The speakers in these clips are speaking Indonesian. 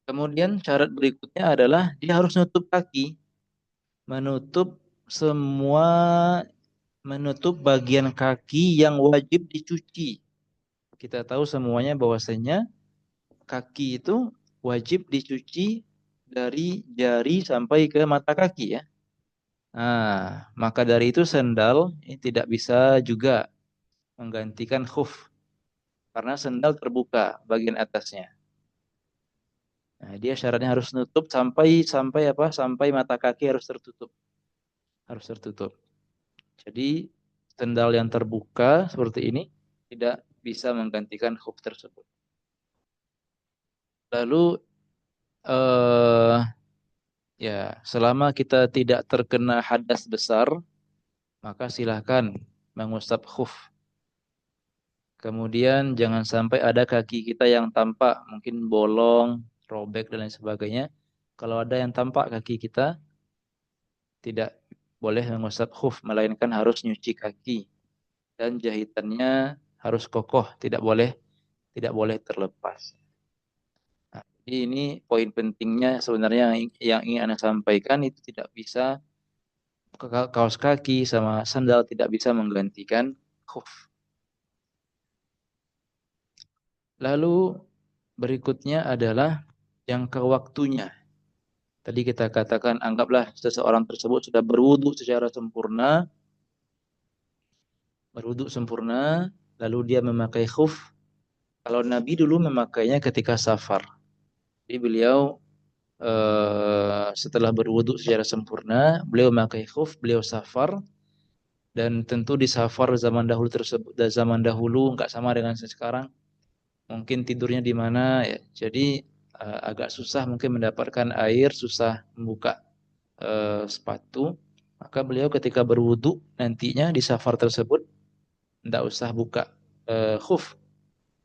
Kemudian syarat berikutnya adalah dia harus nutup kaki, menutup semua, menutup bagian kaki yang wajib dicuci. Kita tahu semuanya bahwasanya kaki itu wajib dicuci dari jari sampai ke mata kaki ya. Nah, maka dari itu sendal ini tidak bisa juga menggantikan khuf karena sendal terbuka bagian atasnya. Nah, dia syaratnya harus nutup sampai sampai apa? Sampai mata kaki harus tertutup, harus tertutup. Jadi sendal yang terbuka seperti ini tidak bisa menggantikan khuf tersebut. Lalu eh ya, selama kita tidak terkena hadas besar, maka silahkan mengusap khuf. Kemudian jangan sampai ada kaki kita yang tampak, mungkin bolong, robek dan lain sebagainya. Kalau ada yang tampak kaki kita, tidak boleh mengusap khuf, melainkan harus nyuci kaki dan jahitannya harus kokoh, tidak boleh terlepas. Nah, jadi ini poin pentingnya sebenarnya yang ingin Anda sampaikan itu tidak bisa kaos kaki sama sandal tidak bisa menggantikan khuf. Lalu berikutnya adalah jangka waktunya. Tadi kita katakan anggaplah seseorang tersebut sudah berwudu secara sempurna, berwudu sempurna, lalu dia memakai khuf. Kalau Nabi dulu memakainya ketika safar. Jadi beliau setelah berwudu secara sempurna, beliau memakai khuf, beliau safar dan tentu di safar zaman dahulu tersebut, zaman dahulu nggak sama dengan sekarang. Mungkin tidurnya di mana ya. Jadi agak susah mungkin mendapatkan air, susah membuka sepatu. Maka beliau ketika berwudu nantinya di safar tersebut tidak usah buka khuf,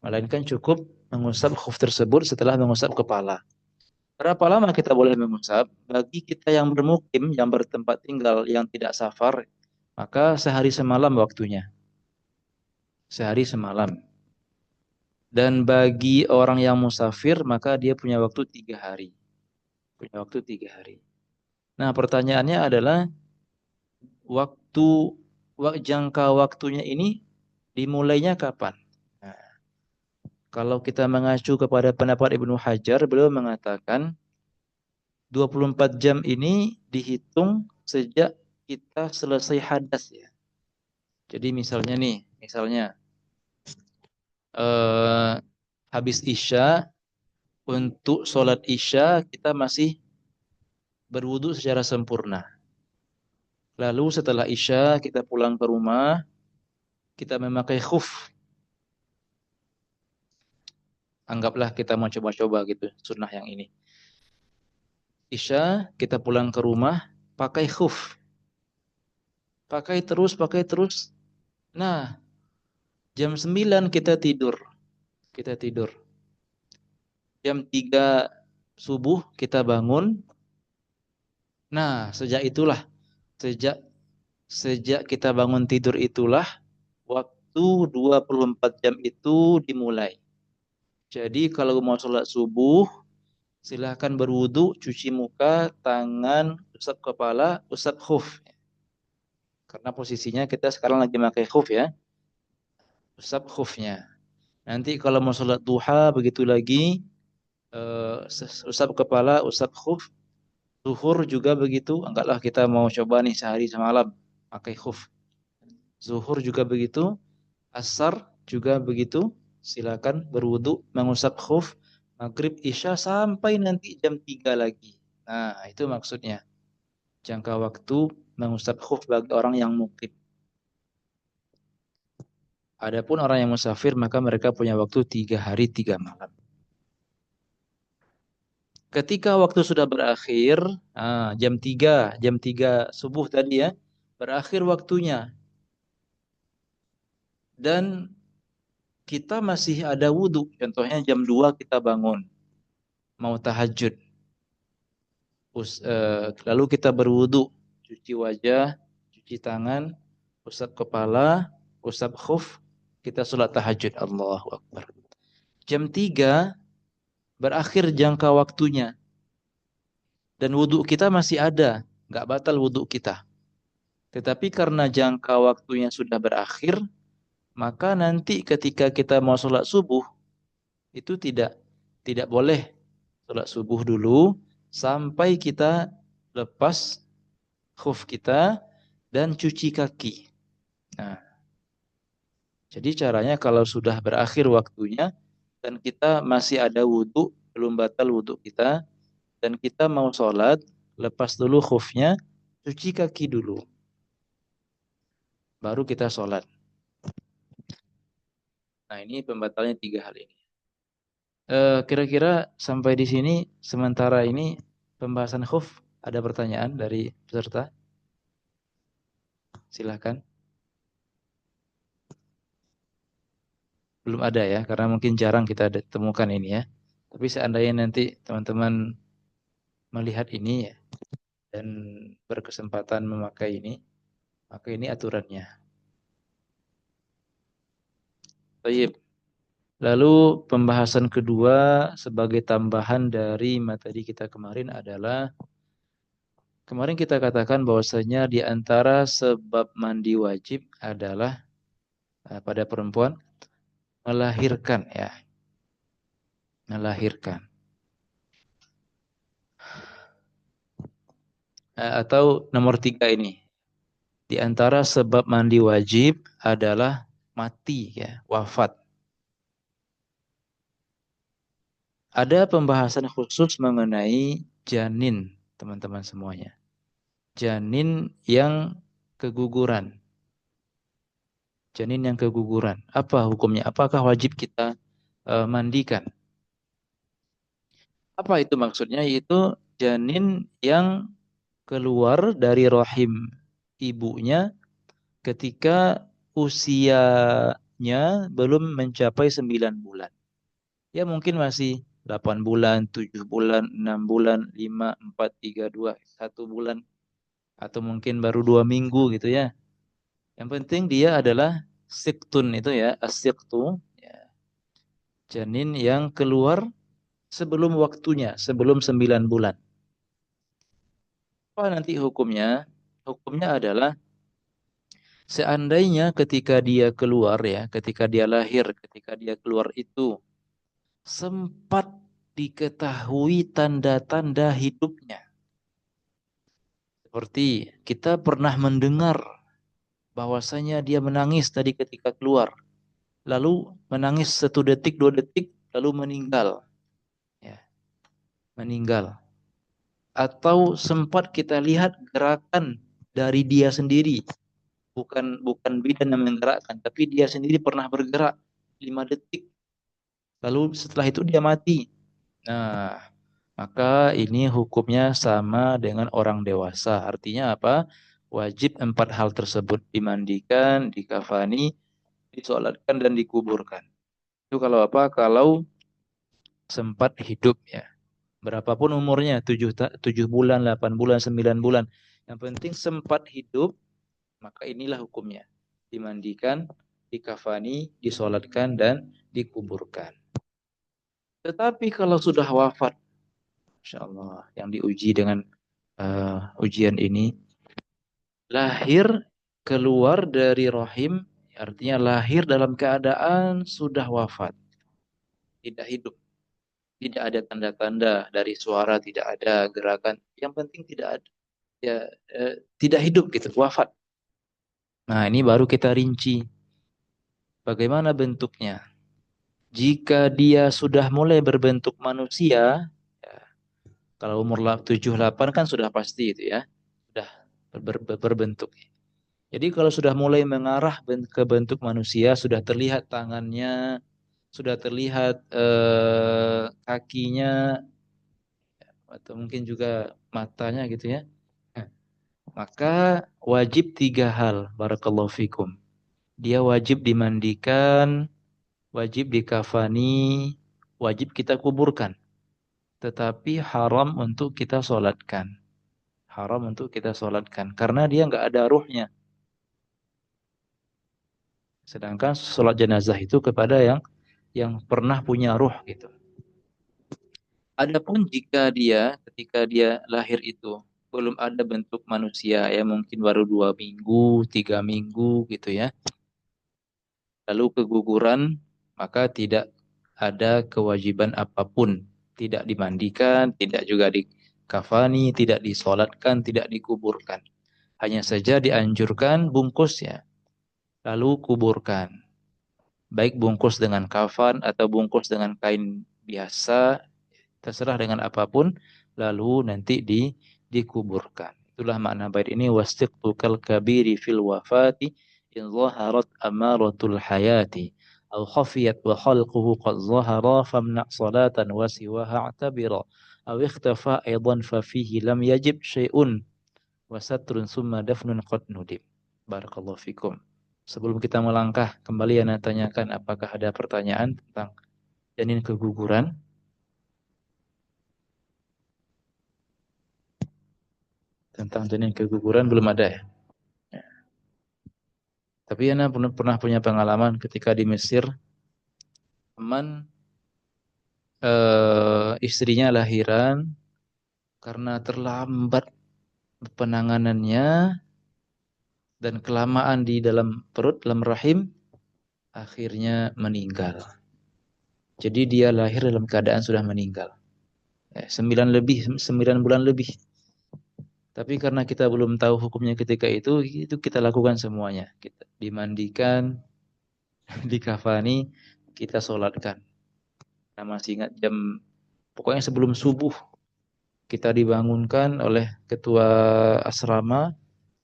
melainkan cukup mengusap khuf tersebut setelah mengusap kepala. Berapa lama kita boleh mengusap? Bagi kita yang bermukim, yang bertempat tinggal, yang tidak safar, maka sehari semalam waktunya. Sehari semalam. Dan bagi orang yang musafir, maka dia punya waktu 3 hari. Punya waktu 3 hari. Nah, pertanyaannya adalah waktu jangka waktunya ini dimulainya kapan? Nah, kalau kita mengacu kepada pendapat Ibnu Hajar, beliau mengatakan 24 jam ini dihitung sejak kita selesai hadas ya. Jadi misalnya nih, misalnya eh, habis Isya, untuk sholat Isya kita masih berwudu secara sempurna. Lalu setelah Isya kita pulang ke rumah, kita memakai khuf. Anggaplah kita mau coba-coba gitu sunnah yang ini. Isya kita pulang ke rumah pakai khuf. Pakai terus, pakai terus. Nah, jam 9 kita tidur. Kita tidur. Jam 3 subuh kita bangun. Nah, sejak sejak kita bangun tidur itulah waktu 24 jam itu dimulai. Jadi kalau mau sholat subuh, silahkan berwudu, cuci muka, tangan, usap kepala, usap khuf. Karena posisinya kita sekarang lagi pakai khuf ya, usap khufnya. Nanti kalau mau sholat duha begitu lagi, usap kepala, usap khuf. Zuhur juga begitu. Anggaplah kita mau coba nih sehari semalam pakai khuf. Zuhur juga begitu. Asar juga begitu. Silakan berwudu, mengusap khuf. Maghrib, Isya sampai nanti jam 3 lagi. Nah, itu maksudnya. Jangka waktu mengusap khuf bagi orang yang mukim. Adapun orang yang musafir maka mereka punya waktu 3 hari 3 malam. Ketika waktu sudah berakhir, jam 3 subuh tadi ya, berakhir waktunya. Dan kita masih ada wudhu. Contohnya jam 2 kita bangun, mau tahajud. Lalu kita berwudhu, cuci wajah, cuci tangan, usap kepala, usap khuf, kita sholat tahajud. Allahu Akbar. Jam 3 berakhir jangka waktunya dan wudhu kita masih ada, nggak batal wudhu kita. Tetapi karena jangka waktunya sudah berakhir, maka nanti ketika kita mau sholat subuh itu tidak boleh sholat subuh dulu sampai kita lepas khuf kita dan cuci kaki. Nah, jadi caranya kalau sudah berakhir waktunya dan kita masih ada wudhu, belum batal wudhu kita, dan kita mau sholat, lepas dulu khufnya, cuci kaki dulu, baru kita sholat. Nah ini pembatalnya tiga hal ini. Kira-kira sampai di sini, sementara ini pembahasan khuf, ada pertanyaan dari peserta? Silahkan. Belum ada ya, karena mungkin jarang kita temukan ini ya. Tapi seandainya nanti teman-teman melihat ini ya, dan berkesempatan memakai ini, maka ini aturannya. Baik. Lalu pembahasan kedua sebagai tambahan dari materi kita kemarin adalah, kemarin kita katakan bahwasanya di antara sebab mandi wajib adalah pada perempuan melahirkan ya, melahirkan. Atau nomor tiga ini, di antara sebab mandi wajib adalah mati ya, wafat. Ada pembahasan khusus mengenai janin, teman-teman semuanya. Janin yang keguguran. Janin yang keguguran. Apa hukumnya? Apakah wajib kita mandikan? Apa itu maksudnya? Yaitu janin yang keluar dari rahim ibunya ketika usianya belum mencapai 9 bulan. Ya mungkin masih 8 bulan, 7 bulan, 6 bulan, 5, 4, 3, 2, 1 bulan. Atau mungkin baru 2 minggu gitu ya. Yang penting dia adalah siktun itu ya, asiktu. Ya, janin yang keluar sebelum waktunya, sebelum 9 bulan. Apa nanti hukumnya? Hukumnya adalah seandainya ketika dia keluar ya, ketika dia lahir, ketika dia keluar itu sempat diketahui tanda-tanda hidupnya. Seperti kita pernah mendengar bahwasanya dia menangis tadi ketika keluar. Lalu menangis 1 detik, 2 detik, lalu meninggal. Ya, meninggal. Atau sempat kita lihat gerakan dari dia sendiri. Bukan bidan yang menggerakkan, tapi dia sendiri pernah bergerak 5 detik. Lalu setelah itu dia mati. Nah, maka ini hukumnya sama dengan orang dewasa. Artinya apa? Wajib 4 hal tersebut: dimandikan, dikafani, disolatkan, dan dikuburkan. Itu kalau apa? Kalau sempat hidup ya. Berapapun umurnya, 7 bulan, 8 bulan, 9 bulan. Yang penting sempat hidup, maka inilah hukumnya. Dimandikan, dikafani, disolatkan, dan dikuburkan. Tetapi kalau sudah wafat, Masya Allah, yang diuji dengan ujian ini, lahir keluar dari rahim, artinya lahir dalam keadaan sudah wafat, tidak hidup. Tidak ada tanda-tanda dari suara, tidak ada gerakan. Yang penting tidak ada, ya, tidak hidup gitu, wafat. Nah, ini baru kita rinci bagaimana bentuknya. Jika dia sudah mulai berbentuk manusia, ya, kalau umur 7-8 kan sudah pasti itu ya, sudah berbentuk. Jadi kalau sudah mulai mengarah ke bentuk manusia, sudah terlihat tangannya, sudah terlihat kakinya, atau mungkin juga matanya gitu ya. Nah, maka wajib 3 hal, barakallahu fikum. Dia wajib dimandikan, wajib dikafani, wajib kita kuburkan. Tetapi haram untuk kita solatkan. Haram untuk kita solatkan. Karena dia nggak ada ruhnya. Sedangkan solat jenazah itu kepada yang pernah punya ruh gitu. Adapun jika dia ketika dia lahir itu belum ada bentuk manusia ya mungkin baru 2 minggu, 3 minggu gitu ya. Lalu keguguran maka tidak ada kewajiban apapun, tidak dimandikan, tidak juga dikafani, tidak disolatkan, tidak dikuburkan. Hanya saja dianjurkan bungkus ya, lalu kuburkan. Baik bungkus dengan kafan atau bungkus dengan kain biasa, terserah dengan apapun, lalu nanti dikuburkan. Itulah makna bait ini wastiqtukal kabiri fil wafati in zaharat amaratul hayati aw khafiyat wa khalquhu qad zahara famna salatan wa siwaha i'tabira aw ikhtafa aidan fa fihi lam yajib syai'un wa satrun summa dafnun qad nudib. Barakallahu fikum. Sebelum kita melangkah kembali Ana tanyakan apakah ada pertanyaan tentang janin keguguran? Tentang janin keguguran belum ada ya? Tapi Ana pernah punya pengalaman ketika di Mesir, teman istrinya lahiran karena terlambat penanganannya dan kelamaan di dalam perut, dalam rahim, akhirnya meninggal. Jadi dia lahir dalam keadaan sudah meninggal. 9 bulan lebih. Tapi karena kita belum tahu hukumnya ketika itu kita lakukan semuanya. Kita dimandikan, dikafani, kita sholatkan. Nah, masih ingat pokoknya sebelum subuh kita dibangunkan oleh ketua asrama,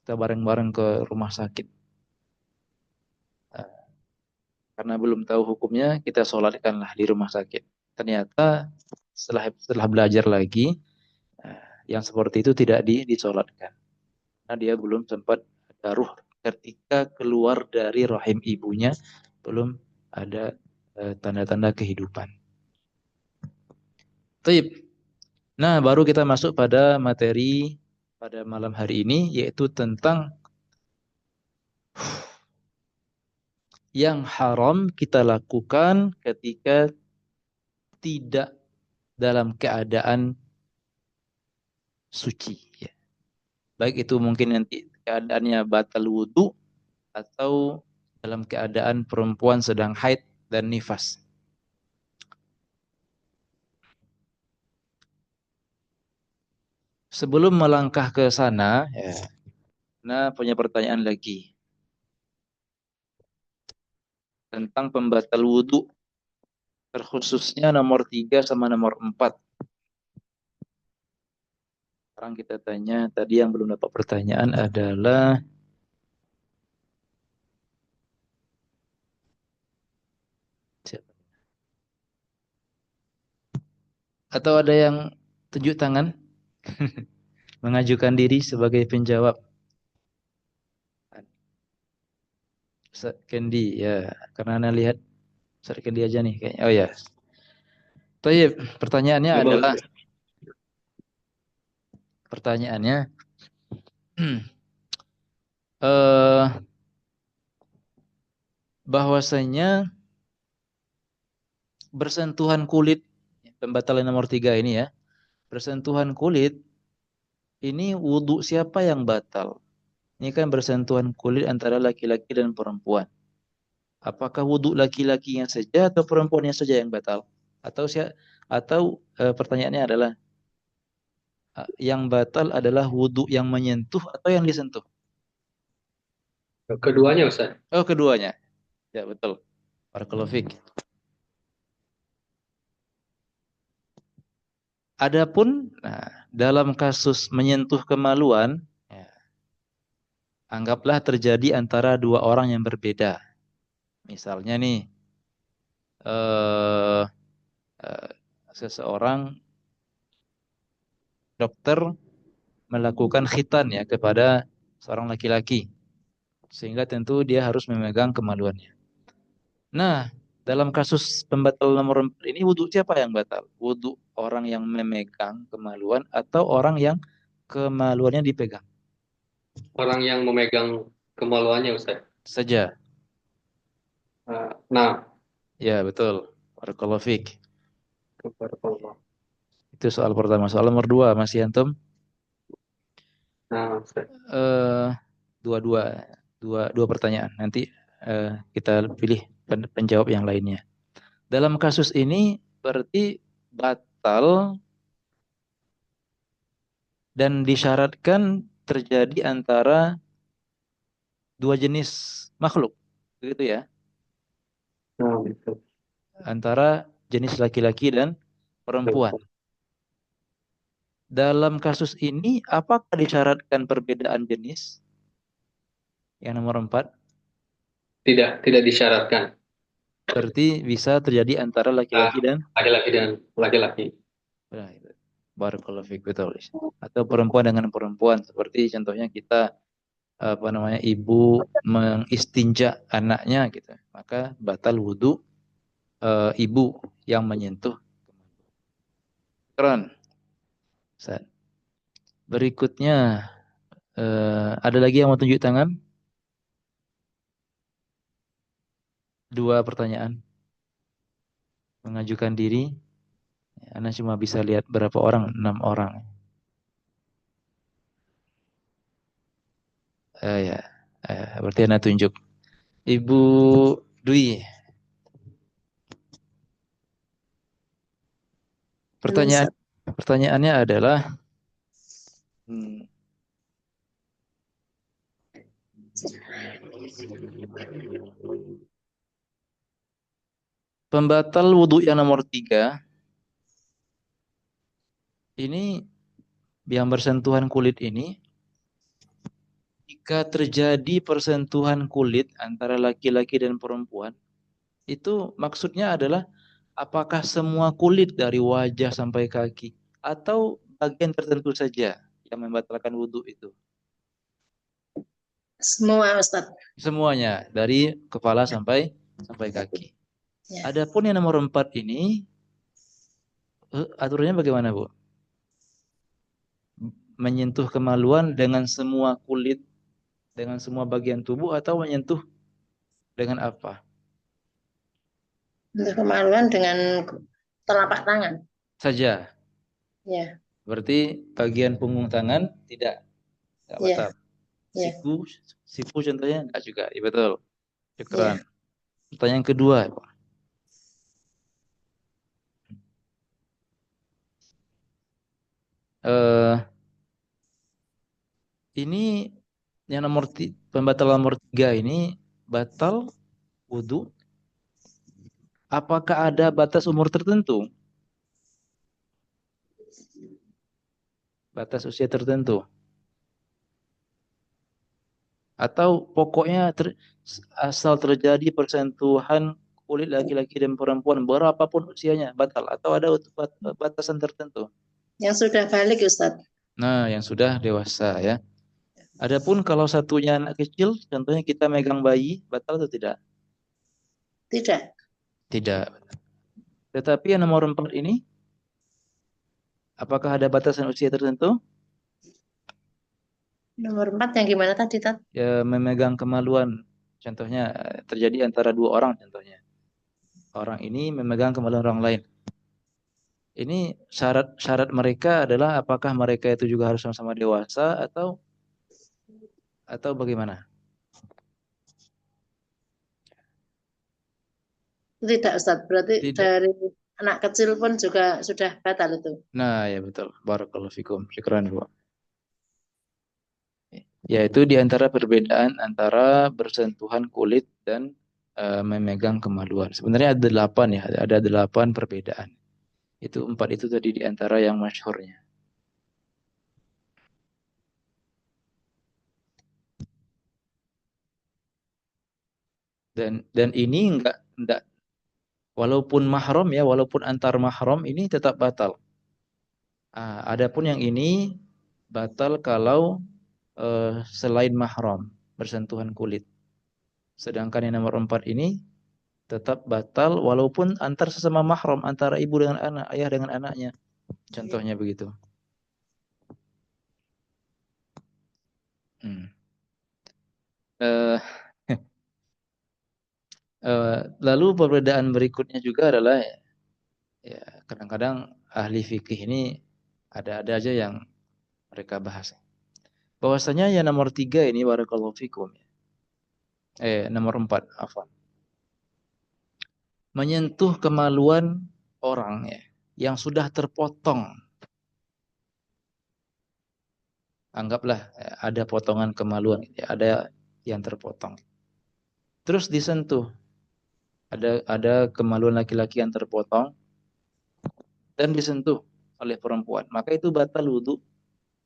kita bareng-bareng ke rumah sakit. Nah, karena belum tahu hukumnya, kita sholatkanlah di rumah sakit. Ternyata setelah belajar lagi, yang seperti itu tidak disolatkan. Karena dia belum sempat ada ruh ketika keluar dari rahim ibunya, belum ada tanda-tanda kehidupan. Taib. Nah, baru kita masuk pada materi pada malam hari ini, yaitu tentang yang haram kita lakukan ketika tidak dalam keadaan suci. Ya. Baik itu mungkin nanti keadaannya batal wudhu atau dalam keadaan perempuan sedang haid dan nifas. Sebelum melangkah ke sana, ya, nah punya pertanyaan lagi tentang pembatal wudhu, terkhususnya nomor 3 sama nomor 4. Sekarang kita tanya, tadi yang belum dapat pertanyaan adalah, atau ada yang tunjuk tangan, mengajukan diri sebagai penjawab. Ustaz Kendi, ya, karena Anda lihat Ustaz Kendi aja nih kayaknya. Oh ya. Baik, pertanyaannya Ya, adalah, pertanyaannya, eh bahwasanya bersentuhan kulit, pembatalan nomor 3 ini ya, bersentuhan kulit ini wudhu siapa yang batal? Ini kan bersentuhan kulit antara laki-laki dan perempuan. Apakah wudhu laki-lakinya saja atau perempuannya saja yang batal? Atau pertanyaannya adalah yang batal adalah wudhu yang menyentuh atau yang disentuh? keduanya Ustaz. Oh, keduanya. Ya, betul. Barakallahu fiik. Adapun dalam kasus menyentuh kemaluan, ya, anggaplah terjadi antara dua orang yang berbeda. Misalnya nih, eh, eh, seseorang dokter melakukan khitan ya kepada seorang laki-laki, sehingga tentu dia harus memegang kemaluannya. Nah, dalam kasus pembatal nomor 4 ini wudhu siapa yang batal? Wudhu orang yang memegang kemaluan atau orang yang kemaluannya dipegang Orang yang memegang kemaluannya Ustaz. saja. Nah, Ya, betul. Barakallahu fiik. kepada Allah. Itu soal pertama. Soal nomor dua, masih antum? Nah, Ustaz. Eh, dua-dua, dua pertanyaan. Nanti kita pilih penjawab yang lainnya. Dalam kasus ini berarti batal dan disyaratkan terjadi antara dua jenis makhluk, begitu ya? Nah, betul. Antara jenis laki-laki dan perempuan. Betul. Dalam kasus ini, apakah disyaratkan perbedaan jenis? Yang nomor empat, Tidak disyaratkan. berarti bisa terjadi antara Ah, laki-laki dan laki-laki dan laki-laki. nah, itu. Barakallahu fiik, betul. Atau perempuan dengan perempuan, seperti contohnya kita apa namanya ibu mengistinja anaknya gitu, maka batal wudhu ibu yang menyentuh. Keren. Ustaz. Berikutnya ada lagi yang mau tunjuk tangan? Dua pertanyaan. Mengajukan diri. Anda cuma bisa lihat berapa orang? 6 orang. Ya, berarti Anda tunjuk. Ibu Dwi. Halo Pertanyaan Ustaz. pertanyaannya adalah hmm, pembatal wudhu yang nomor 3 ini yang bersentuhan kulit ini, jika terjadi persentuhan kulit antara laki-laki dan perempuan, itu maksudnya adalah apakah semua kulit dari wajah sampai kaki atau bagian tertentu saja yang membatalkan wudhu itu? Semua Ustaz. Semuanya dari kepala sampai sampai kaki. Ya. Adapun yang nomor 4 ini aturannya bagaimana, Bu? Menyentuh kemaluan dengan semua kulit, dengan semua bagian tubuh atau menyentuh dengan apa? Untuk kemaluan dengan telapak tangan. Saja. Ya, Berarti bagian punggung tangan tidak batal. ya, ya, Siku, siku contohnya enggak juga. Ya, betul. Syukran. ya. Pertanyaan kedua, Pak. Eh, ini yang pembatal nomor 3 ini batal wudhu. Apakah ada batas umur tertentu? Batas usia tertentu? Atau pokoknya asal terjadi persentuhan kulit laki-laki dan perempuan berapapun usianya batal atau ada batasan tertentu? Yang sudah balik Ustaz. Nah, yang sudah dewasa ya. Adapun kalau satunya anak kecil, contohnya kita megang bayi, batal atau tidak? Tidak. Tidak. Tetapi yang nomor 4 ini, apakah ada batasan usia tertentu? Nomor 4 yang gimana tadi, Tat? Ya, memegang kemaluan. Contohnya terjadi antara dua orang contohnya. Orang ini memegang kemaluan orang lain. Ini syarat mereka adalah apakah mereka itu juga harus sama-sama dewasa atau bagaimana? Tidak Ustaz. Berarti Tidak. dari anak kecil pun juga sudah batal itu. Nah, ya betul. Barakallahu fikum. Syukran, Bu. Yaitu di antara perbedaan antara bersentuhan kulit dan memegang kemaluan. Sebenarnya ada 8 ya, ada 8 perbedaan. Itu 4 itu tadi di antara yang masyhurnya. Dan ini enggak walaupun mahram ya, walaupun antar mahram ini tetap batal. Adapun yang ini batal kalau selain mahram, bersentuhan kulit. Sedangkan yang nomor 4 ini tetap batal walaupun antar sesama mahram, antara ibu dengan anak, ayah dengan anaknya. Contohnya begitu. Hmm. Eh, lalu perbedaan berikutnya juga adalah ya kadang-kadang ahli fikih ini ada-ada aja yang mereka bahas. Bahwasanya yang nomor 3 ini barakallahu fikum. Nomor 4, afwan. Menyentuh kemaluan orang ya, yang sudah terpotong. Anggaplah ada potongan kemaluan, ya, ada yang terpotong. Terus disentuh. Ada kemaluan laki-laki yang terpotong dan disentuh oleh perempuan. Maka itu batal wudu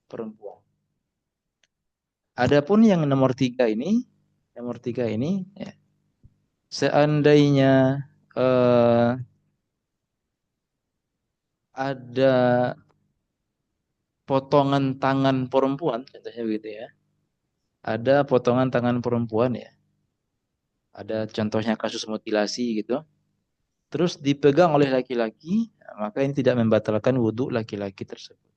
perempuan. Adapun yang nomor tiga ini ya, seandainya eh, ada potongan tangan perempuan, contohnya begitu ya. Ada potongan tangan perempuan ya. Ada contohnya kasus mutilasi gitu. Terus dipegang oleh laki-laki, maka ini tidak membatalkan wudhu laki-laki tersebut.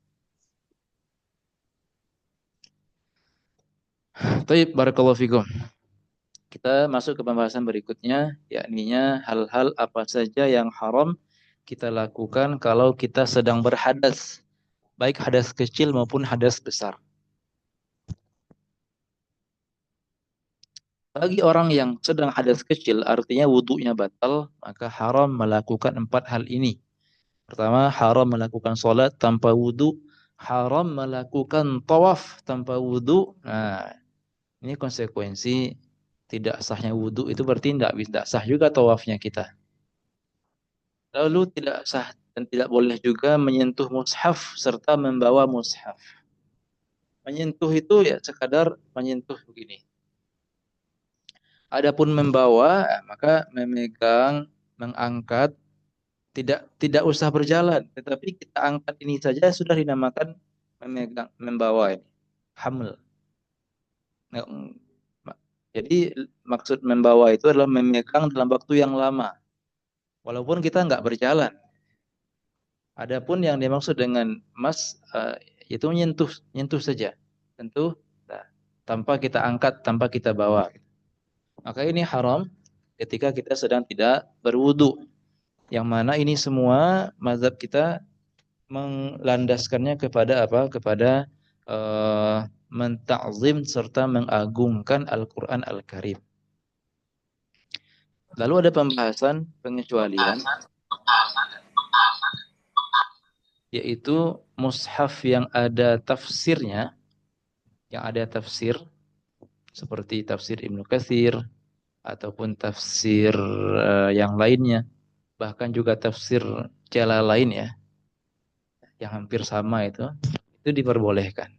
Baik, barakallahu fikum. Kita masuk ke pembahasan berikutnya, yakninya hal-hal apa saja yang haram kita lakukan kalau kita sedang berhadas, baik hadas kecil maupun hadas besar. Bagi orang yang sedang hadas kecil, artinya wudhunya batal, maka haram melakukan 4 hal ini. Pertama, haram melakukan sholat tanpa wudhu, haram melakukan tawaf tanpa wudhu. Nah, ini konsekuensi tidak sahnya wudhu itu berarti tidak sah juga tawafnya kita. Lalu tidak sah dan tidak boleh juga menyentuh mushaf serta membawa mushaf. Menyentuh itu ya sekadar menyentuh begini. Adapun membawa, maka memegang, mengangkat, tidak usah berjalan, tetapi kita angkat ini saja sudah dinamakan memegang, membawa ini. Hamil. Jadi maksud membawa itu adalah memegang dalam waktu yang lama. Walaupun kita nggak berjalan. Adapun yang dimaksud dengan mas itu nyentuh saja, tentu nah, tanpa kita angkat, tanpa kita bawa. Maka ini haram ketika kita sedang tidak berwudu. Yang mana ini semua mazhab kita melandaskannya kepada apa? Kepada mentakzim serta mengagungkan Al-Quran Al-Karim. Lalu ada pembahasan pengecualian, yaitu mushaf yang ada tafsirnya, seperti tafsir Ibnu Katsir ataupun tafsir yang lainnya, bahkan juga tafsir Jalalain ya, yang hampir sama itu diperbolehkan.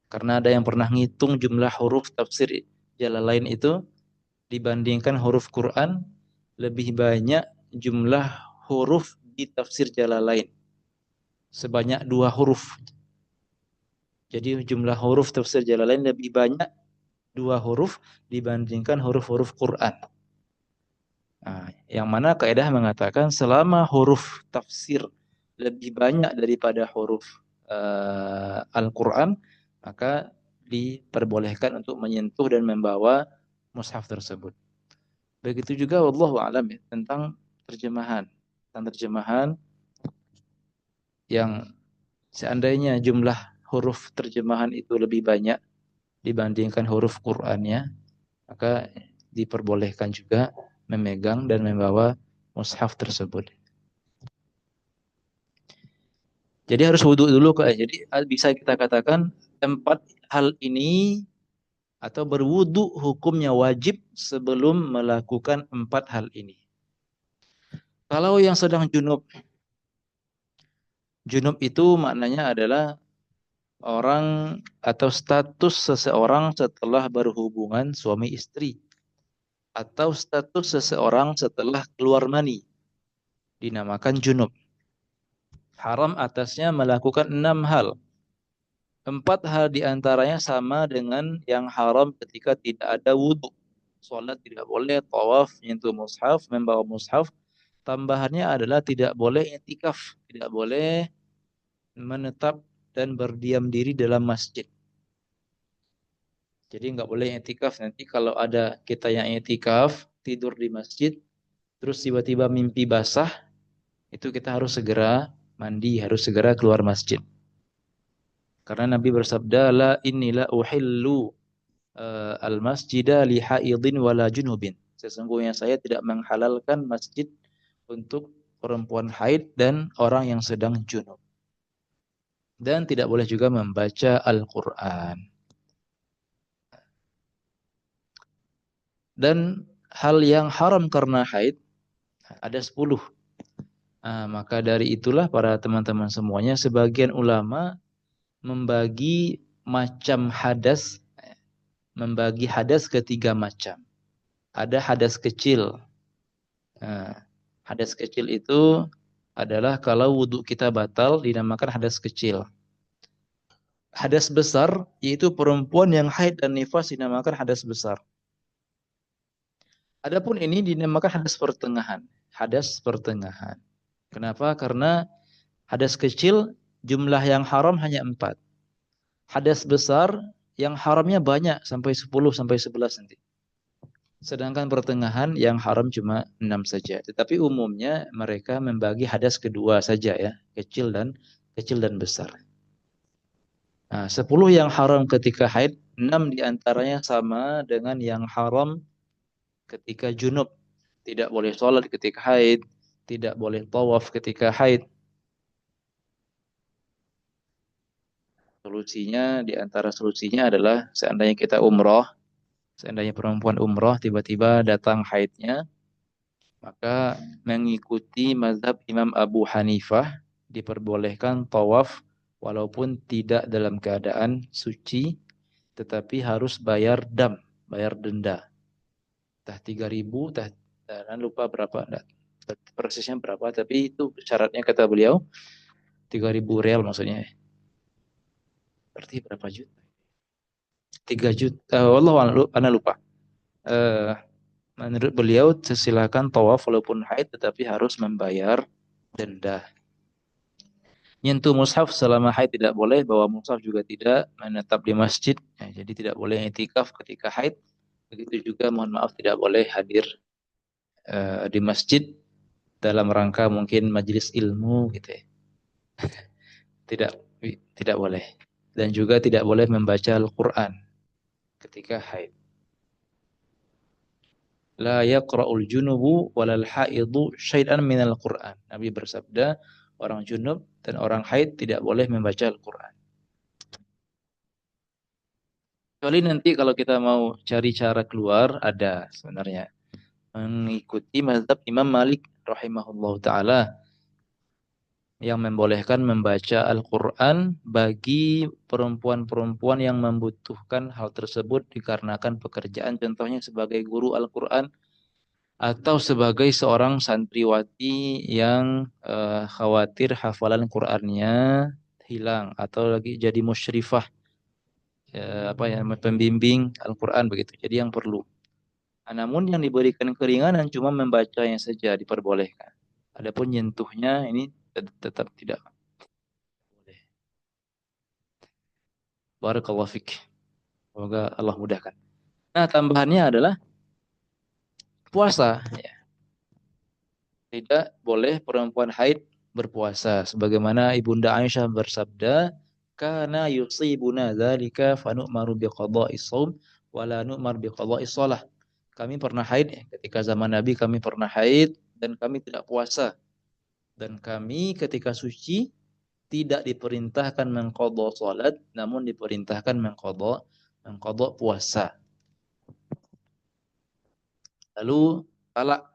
Karena ada yang pernah ngitung jumlah huruf tafsir Jalalain itu dibandingkan huruf Quran, lebih banyak jumlah huruf di tafsir Jalalain. Sebanyak 2 huruf. Jadi jumlah huruf tafsir Jalalain lebih banyak 2 huruf dibandingkan huruf-huruf Quran. Nah, yang mana kaidah mengatakan selama huruf tafsir lebih banyak daripada huruf Al-Quran, maka diperbolehkan untuk menyentuh dan membawa mushaf tersebut. Begitu juga wallahu a'lam ya, tentang terjemahan. Tentang terjemahan yang seandainya jumlah huruf terjemahan itu lebih banyak dibandingkan huruf Qur'annya, maka diperbolehkan juga memegang dan membawa mushaf tersebut. Jadi harus wudhu dulu kok. Jadi bisa kita katakan 4 hal ini atau berwudhu hukumnya wajib sebelum melakukan 4 hal ini. Kalau yang sedang junub itu maknanya adalah orang atau status seseorang setelah berhubungan suami istri, atau status seseorang setelah keluar mani, dinamakan junub. Haram atasnya melakukan 6 hal. 4 hal diantaranya sama dengan yang haram ketika tidak ada wudhu. Sholat tidak boleh, tawaf, menyentuh mushaf, membawa mushaf. Tambahannya adalah tidak boleh i'tikaf, tidak boleh menetap dan berdiam diri dalam masjid. Jadi nggak boleh i'tikaf. Nanti kalau ada kita yang i'tikaf, tidur di masjid, terus tiba-tiba mimpi basah, itu kita harus segera mandi, harus segera keluar masjid. Karena Nabi bersabda, la inilah uhillu al-masjida li haidin wala junubin. Sesungguhnya saya tidak menghalalkan masjid untuk perempuan haid dan orang yang sedang junub. Dan tidak boleh juga membaca Al-Quran. Dan hal yang haram karena haid ada 10. Maka dari itulah para teman-teman semuanya, sebagian ulama membagi hadas ke 3 macam. Ada hadas kecil. Hadas kecil itu adalah kalau wudhu kita batal, dinamakan hadas kecil. Hadas besar, yaitu perempuan yang haid dan nifas, dinamakan hadas besar. Adapun ini dinamakan hadas pertengahan. Hadas pertengahan. Kenapa? Karena hadas kecil jumlah yang haram hanya 4. Hadas besar yang haramnya banyak sampai 10 sampai 11 nanti. Sedangkan pertengahan yang haram cuma 6 saja. Tetapi umumnya mereka membagi hadas kedua saja ya, kecil dan besar. 10 yang haram ketika haid, 6 diantaranya sama dengan yang haram ketika junub. Tidak boleh sholat ketika haid, tidak boleh tawaf ketika haid. Diantara solusinya adalah seandainya kita umroh, seandainya perempuan umroh tiba-tiba datang haidnya, maka mengikuti mazhab Imam Abu Hanifah diperbolehkan tawaf walaupun tidak dalam keadaan suci, tetapi harus bayar denda. Entah 3.000, lupa berapa, persisnya berapa, tapi itu syaratnya kata beliau 3.000 rial maksudnya. Berarti berapa juta? 3 juta. Ana lupa. Menurut beliau silakan tawaf walaupun haid, tetapi harus membayar denda. Nyentuh mushaf selama haid tidak boleh, bawa mushaf juga tidak, menetap di masjid, jadi tidak boleh i'tikaf ketika haid. Begitu juga mohon maaf tidak boleh hadir di masjid dalam rangka mungkin majelis ilmu gitu ya. Tidak boleh. Dan juga tidak boleh membaca Al-Quran ketika haid. La yaqra'ul junubu walal haidu syai'an minal Qur'an. Nabi bersabda, orang junub dan orang haid tidak boleh membaca Al-Quran. Kecuali nanti kalau kita mau cari cara keluar, ada sebenarnya. Mengikuti mazhab Imam Malik rahimahullah ta'ala yang membolehkan membaca Al-Quran bagi perempuan-perempuan yang membutuhkan hal tersebut dikarenakan pekerjaan, contohnya sebagai guru Al-Quran atau sebagai seorang santriwati yang khawatir hafalan Qurannya hilang atau lagi jadi musyrifah, pembimbing Al-Quran begitu. Jadi yang perlu. Namun yang diberikan keringanan cuma membacanya saja diperbolehkan. Adapun nyentuhnya ini tetap tidak boleh. Barakallahu fik. Semoga Allah mudahkan. Nah, tambahannya adalah puasa. Ya. Tidak boleh perempuan haid berpuasa. Sebagaimana Ibunda Aisyah bersabda, "Kana yusibuna dzalika fa nu'maru biqada'is shaum wa la nu'mar biqada'is shalah." Kami pernah haid, ketika zaman Nabi kami pernah haid dan kami tidak puasa. Dan kami ketika suci tidak diperintahkan mengqadha salat, namun diperintahkan mengqadha puasa. Lalu talak,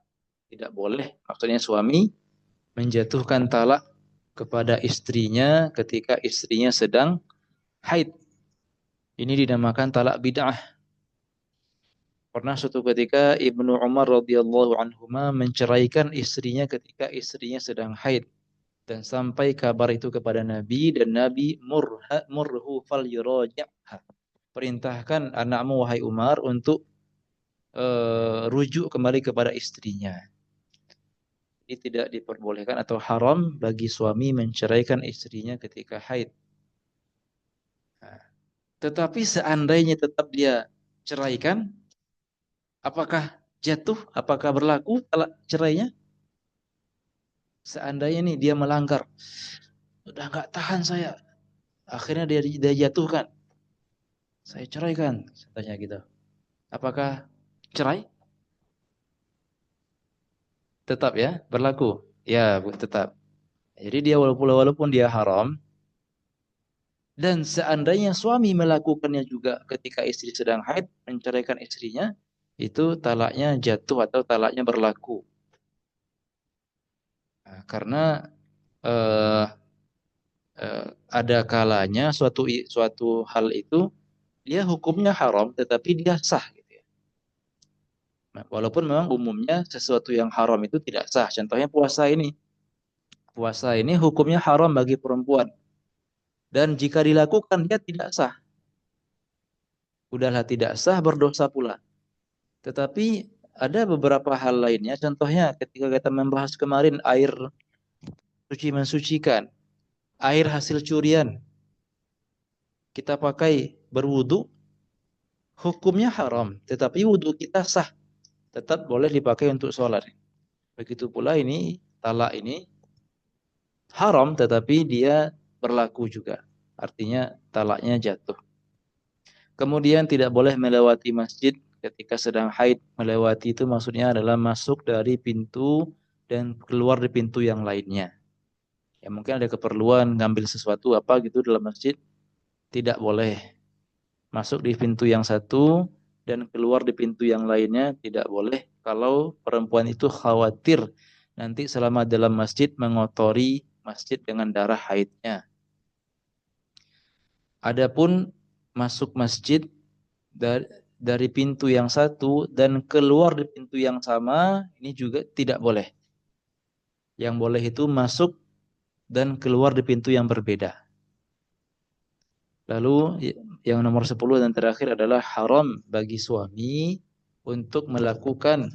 tidak boleh, maksudnya suami menjatuhkan talak kepada istrinya ketika istrinya sedang haid. Ini dinamakan talak bid'ah. Pernah suatu ketika Ibnu Umar radhiyallahu anhuma menceraikan istrinya ketika istrinya sedang haid, dan sampai kabar itu kepada Nabi, dan Nabi murhu fal yuraja'ha. Perintahkan anakmu wahai Umar untuk rujuk kembali kepada istrinya. Ini tidak diperbolehkan atau haram bagi suami menceraikan istrinya ketika haid. Tetapi seandainya tetap dia ceraikan, apakah jatuh? Apakah berlaku talak cerainya? Seandainya nih dia melanggar, udah nggak tahan saya, akhirnya dia jatuhkan, saya ceraikan, katanya gitu. Apakah cerai? Tetap ya, berlaku. Ya, tetap. Jadi dia walaupun dia haram, dan seandainya suami melakukannya juga ketika istri sedang haid, menceraikan istrinya, itu talaknya jatuh atau talaknya berlaku. Nah, karena eh, ada kalanya suatu hal itu dia hukumnya haram, tetapi dia sah. Gitu ya. Nah, walaupun memang umumnya sesuatu yang haram itu tidak sah. Contohnya puasa ini. Puasa ini hukumnya haram bagi perempuan. Dan jika dilakukan dia tidak sah. Udahlah tidak sah, berdosa pula. Tetapi ada beberapa hal lainnya. Contohnya ketika kita membahas kemarin air suci mensucikan. Air hasil curian. Kita pakai berwudu. Hukumnya haram. Tetapi wudu kita sah. Tetap boleh dipakai untuk sholat. Begitu pula ini, talak ini haram tetapi dia berlaku juga. Artinya talaknya jatuh. Kemudian tidak boleh melewati masjid ketika sedang haid. Melewati itu maksudnya adalah masuk dari pintu dan keluar di pintu yang lainnya. Ya mungkin ada keperluan ngambil sesuatu apa gitu dalam masjid, tidak boleh. Masuk di pintu yang satu dan keluar di pintu yang lainnya tidak boleh kalau perempuan itu khawatir nanti selama dalam masjid mengotori masjid dengan darah haidnya. Adapun masuk masjid dari pintu yang satu dan keluar di pintu yang sama ini juga tidak boleh. Yang boleh itu masuk dan keluar di pintu yang berbeda. Lalu yang nomor 10 dan terakhir adalah haram bagi suami untuk melakukan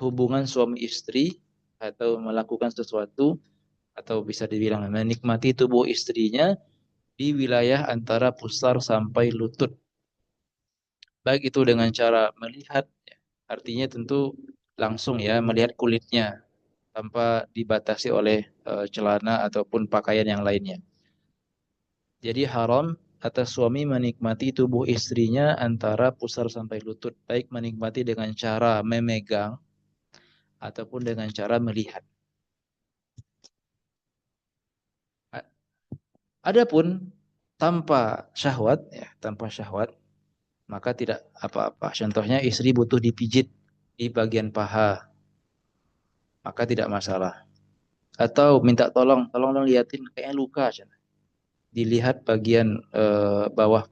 hubungan suami istri atau melakukan sesuatu atau bisa dibilang menikmati tubuh istrinya di wilayah antara pusar sampai lutut. Baik itu dengan cara melihat, ya, artinya tentu langsung ya melihat kulitnya tanpa dibatasi oleh celana ataupun pakaian yang lainnya. Jadi haram atas suami menikmati tubuh istrinya antara pusar sampai lutut, baik menikmati dengan cara memegang ataupun dengan cara melihat. Adapun tanpa syahwat, ya, tanpa syahwat, maka tidak apa-apa. Contohnya istri butuh dipijit di bagian paha, maka tidak masalah. Atau minta tolong dong liatin kayaknya luka. Dilihat bagian bawah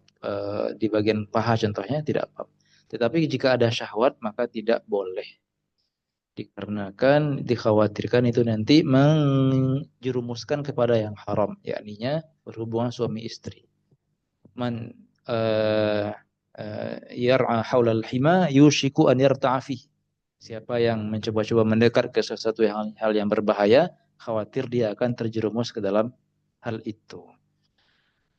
di bagian paha contohnya tidak apa-apa. Tetapi jika ada syahwat maka tidak boleh. Dikarenakan dikhawatirkan itu nanti menjerumuskan kepada yang haram, yakninya berhubungan suami istri. Man yar'a haulal hima yushiku an yarta'a fi. Siapa yang mencoba-coba mendekat ke sesuatu hal yang berbahaya, khawatir dia akan terjerumus ke dalam hal itu.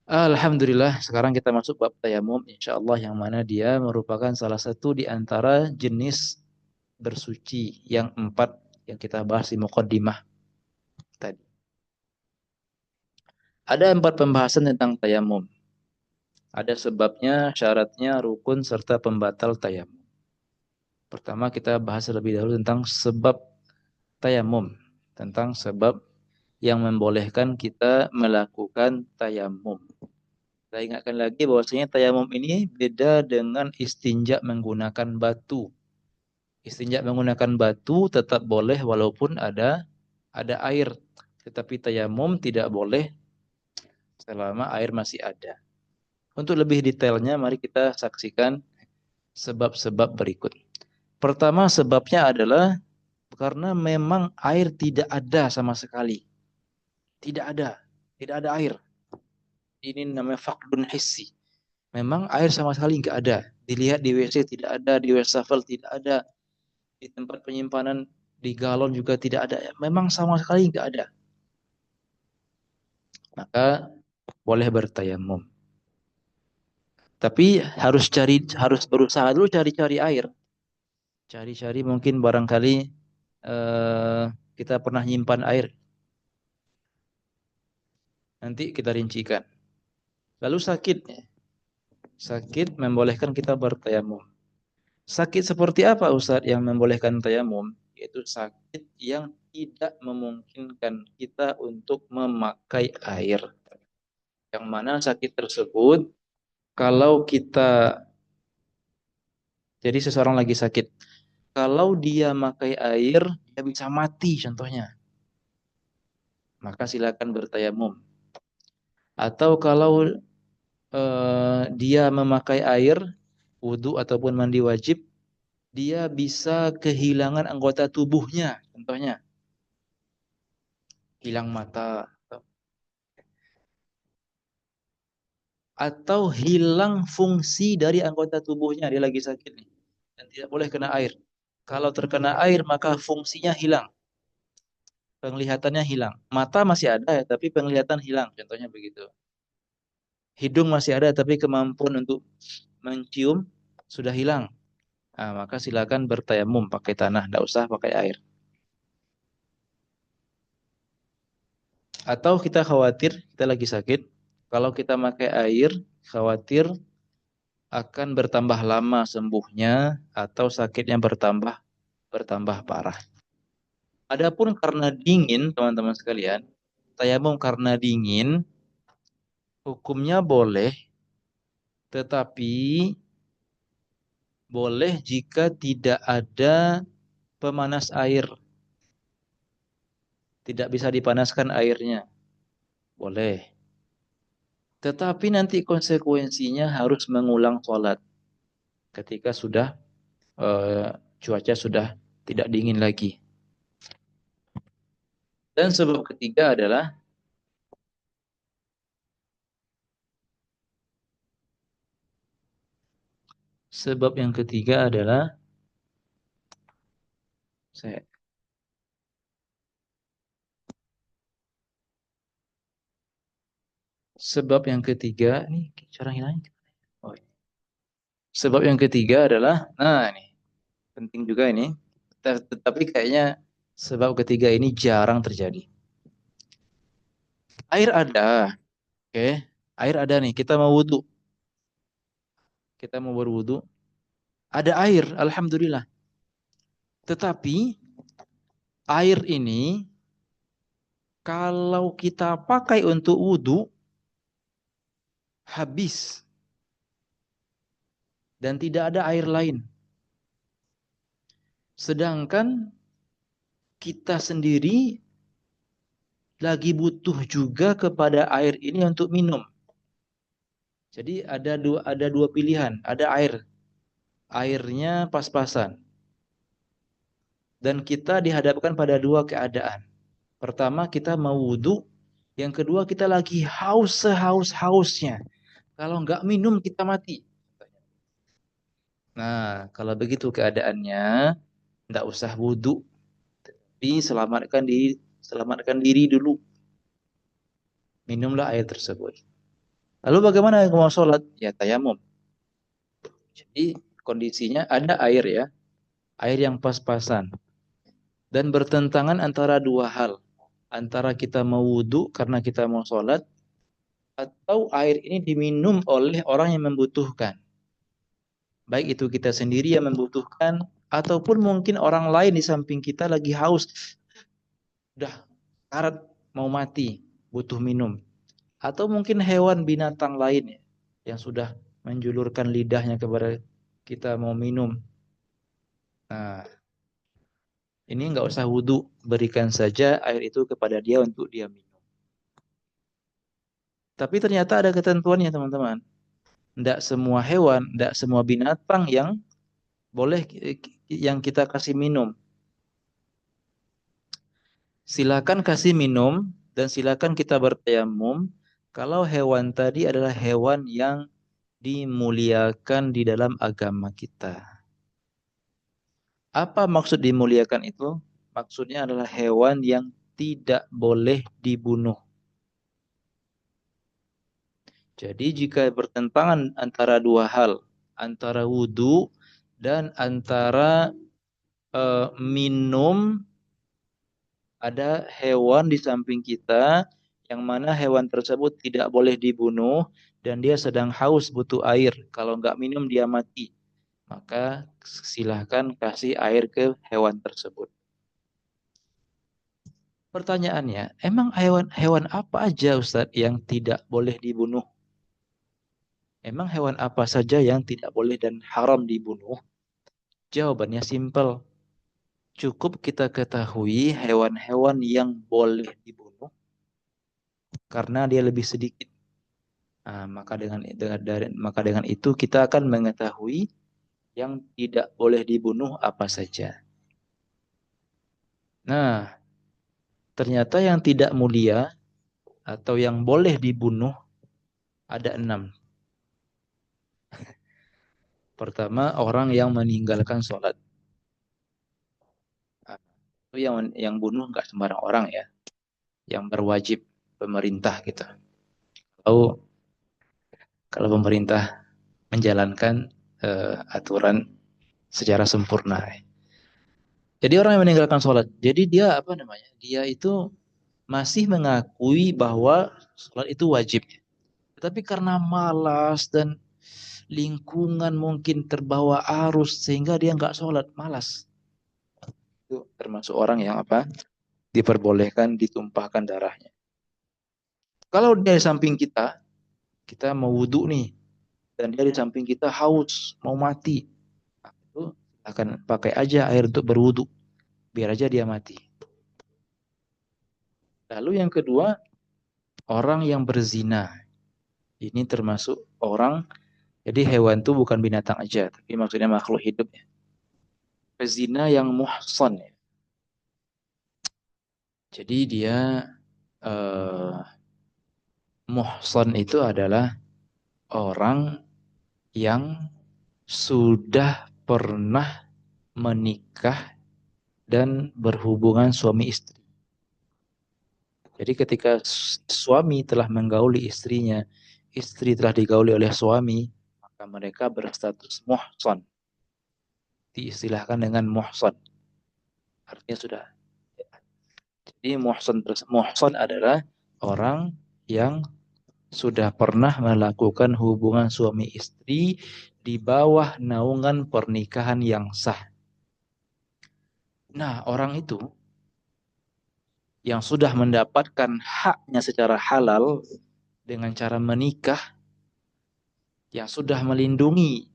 Alhamdulillah, sekarang kita masuk bab tayamum, insyaallah, yang mana dia merupakan salah satu di antara jenis bersuci yang 4 yang kita bahas di muqaddimah tadi. Ada 4 pembahasan tentang tayamum. Ada sebabnya, syaratnya, rukun, serta pembatal tayamum. Pertama kita bahas lebih dahulu tentang sebab tayamum, tentang sebab yang membolehkan kita melakukan tayamum. Saya ingatkan lagi bahwasanya tayamum ini beda dengan istinja menggunakan batu. Istinja menggunakan batu tetap boleh walaupun ada air. Tetapi tayamum tidak boleh selama air masih ada. Untuk lebih detailnya mari kita saksikan sebab-sebab berikut. Pertama sebabnya adalah karena memang air tidak ada sama sekali. Tidak ada air. Ini namanya faqdun hissi. Memang air sama sekali nggak ada. Dilihat di WC tidak ada, di wastafel tidak ada, di tempat penyimpanan di galon juga tidak ada. Memang sama sekali nggak ada. Maka boleh bertayamum. Tapi harus berusaha dulu cari-cari air. Cari-cari mungkin barangkali kita pernah nyimpan air. Nanti kita rincikan. Lalu sakit. Sakit membolehkan kita bertayamum. Sakit seperti apa Ustaz yang membolehkan tayamum? Yaitu sakit yang tidak memungkinkan kita untuk memakai air. Yang mana sakit tersebut, kalau kita, jadi seseorang lagi sakit, kalau dia makai air, dia bisa mati contohnya. Maka silakan bertayamum. Atau kalau dia memakai air, wudhu ataupun mandi wajib, dia bisa kehilangan anggota tubuhnya, contohnya hilang mata atau hilang fungsi dari anggota tubuhnya, dia lagi sakit nih dan tidak boleh kena air. Kalau terkena air maka fungsinya hilang, penglihatannya hilang. Mata masih ada ya, tapi penglihatan hilang, contohnya begitu. Hidung masih ada tapi kemampuan untuk mencium sudah hilang. Nah, maka silakan bertayamum pakai tanah, tidak usah pakai air. Atau kita khawatir, kita lagi sakit, kalau kita pakai air, khawatir akan bertambah lama sembuhnya atau sakitnya bertambah parah. Adapun karena dingin, teman-teman sekalian, tayamum karena dingin, hukumnya boleh, tetapi boleh jika tidak ada pemanas air. Tidak bisa dipanaskan airnya. Boleh. Tetapi nanti konsekuensinya harus mengulang sholat ketika sudah cuaca sudah tidak dingin lagi. Dan sebab ketiga adalah sebab yang ketiga adalah saya sebab yang ketiga ini cara hilangnya. Oh, iya. Sebab yang ketiga adalah ini penting juga ini. Tetapi kayaknya sebab ketiga ini jarang terjadi. Air ada, oke? Air ada nih. Kita mau wudhu, kita mau berwudhu, ada air, alhamdulillah. Tetapi air ini kalau kita pakai untuk wudhu habis dan tidak ada air lain. Sedangkan kita sendiri lagi butuh juga kepada air ini untuk minum. Jadi ada dua pilihan, ada air. Airnya pas-pasan. Dan kita dihadapkan pada dua keadaan. Pertama kita mau wudhu, yang kedua kita lagi haus sehaus-hausnya. Kalau nggak minum kita mati. Nah, kalau begitu keadaannya, nggak usah wudhu, tapi selamatkan diri dulu. Minumlah air tersebut. Lalu bagaimana mau sholat? Ya tayamum. Jadi kondisinya ada air ya, air yang pas-pasan. Dan bertentangan antara dua hal. Antara kita mau wudhu karena kita mau sholat, atau air ini diminum oleh orang yang membutuhkan. Baik itu kita sendiri yang membutuhkan, ataupun mungkin orang lain di samping kita lagi haus. Udah karat mau mati, butuh minum. Atau mungkin hewan binatang lain yang sudah menjulurkan lidahnya kepada kita mau minum. Nah, ini nggak usah wudhu, berikan saja air itu kepada dia untuk dia minum. Tapi ternyata ada ketentuannya teman-teman. Tidak semua hewan, tidak semua binatang yang boleh yang kita kasih minum. Silakan kasih minum dan silakan kita bertayamum kalau hewan tadi adalah hewan yang dimuliakan di dalam agama kita. Apa maksud dimuliakan itu? Maksudnya adalah hewan yang tidak boleh dibunuh. Jadi jika bertentangan antara dua hal, antara wudhu dan antara minum ada hewan di samping kita yang mana hewan tersebut tidak boleh dibunuh dan dia sedang haus butuh air. Kalau nggak minum dia mati. Maka silahkan kasih air ke hewan tersebut. Pertanyaannya, emang hewan apa aja Ustadz yang tidak boleh dibunuh? Emang hewan apa saja yang tidak boleh dan haram dibunuh? Jawabannya simpel. Cukup kita ketahui hewan-hewan yang boleh dibunuh karena dia lebih sedikit. Nah, maka dengan itu kita akan mengetahui yang tidak boleh dibunuh apa saja. Nah, ternyata yang tidak mulia atau yang boleh dibunuh ada 6. Pertama, orang yang meninggalkan sholat. Nah, itu yang bunuh nggak sembarang orang ya, yang berwajib pemerintah gitu. Kalau kalau pemerintah menjalankan aturan secara sempurna. Jadi orang yang meninggalkan sholat, jadi dia apa namanya? Dia itu masih mengakui bahwa sholat itu wajib. Tetapi karena malas dan lingkungan mungkin terbawa arus sehingga dia nggak sholat, malas. Itu termasuk orang yang apa? Diperbolehkan ditumpahkan darahnya. Kalau dia di samping kita, kita mau wudhu nih, dan dia di samping kita haus, mau mati. Nah, itu akan pakai aja air untuk berwudhu, biar aja dia mati. Lalu yang kedua, orang yang berzina. Ini termasuk orang, jadi hewan itu bukan binatang aja, tapi maksudnya makhluk hidup ya. Pezina yang muhsan ya. Jadi dia muhsan itu adalah orang yang sudah pernah menikah dan berhubungan suami istri. Jadi ketika suami telah menggauli istrinya, istri telah digauli oleh suami, maka mereka berstatus muhsan. Diistilahkan dengan muhsan. Artinya sudah. Jadi muhsan adalah orang yang sudah pernah melakukan hubungan suami istri di bawah naungan pernikahan yang sah. Nah, orang itu yang sudah mendapatkan haknya secara halal dengan cara menikah, yang sudah melindungi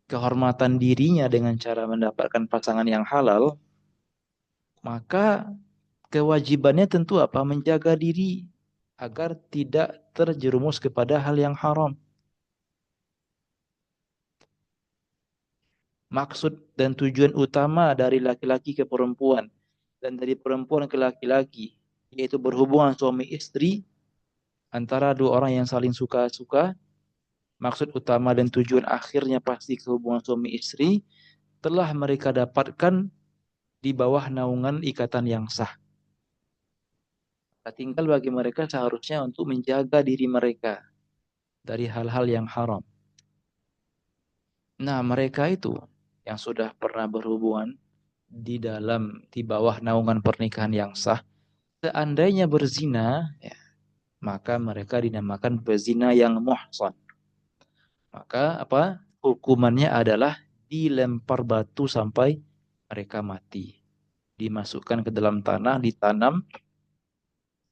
kehormatan dirinya dengan cara mendapatkan pasangan yang halal, maka kewajibannya tentu apa? Menjaga diri agar tidak terjerumus kepada hal yang haram. Maksud dan tujuan utama dari laki-laki ke perempuan dan dari perempuan ke laki-laki, yaitu berhubungan suami istri antara dua orang yang saling suka-suka, maksud utama dan tujuan akhirnya pasti ke hubungan suami istri, telah mereka dapatkan di bawah naungan ikatan yang sah. Tinggal bagi mereka seharusnya untuk menjaga diri mereka dari hal-hal yang haram. Nah, mereka itu yang sudah pernah berhubungan di bawah naungan pernikahan yang sah, seandainya berzina, ya, maka mereka dinamakan pezina yang muhsan. Maka apa? Hukumannya adalah dilempar batu sampai mereka mati. Dimasukkan ke dalam tanah, ditanam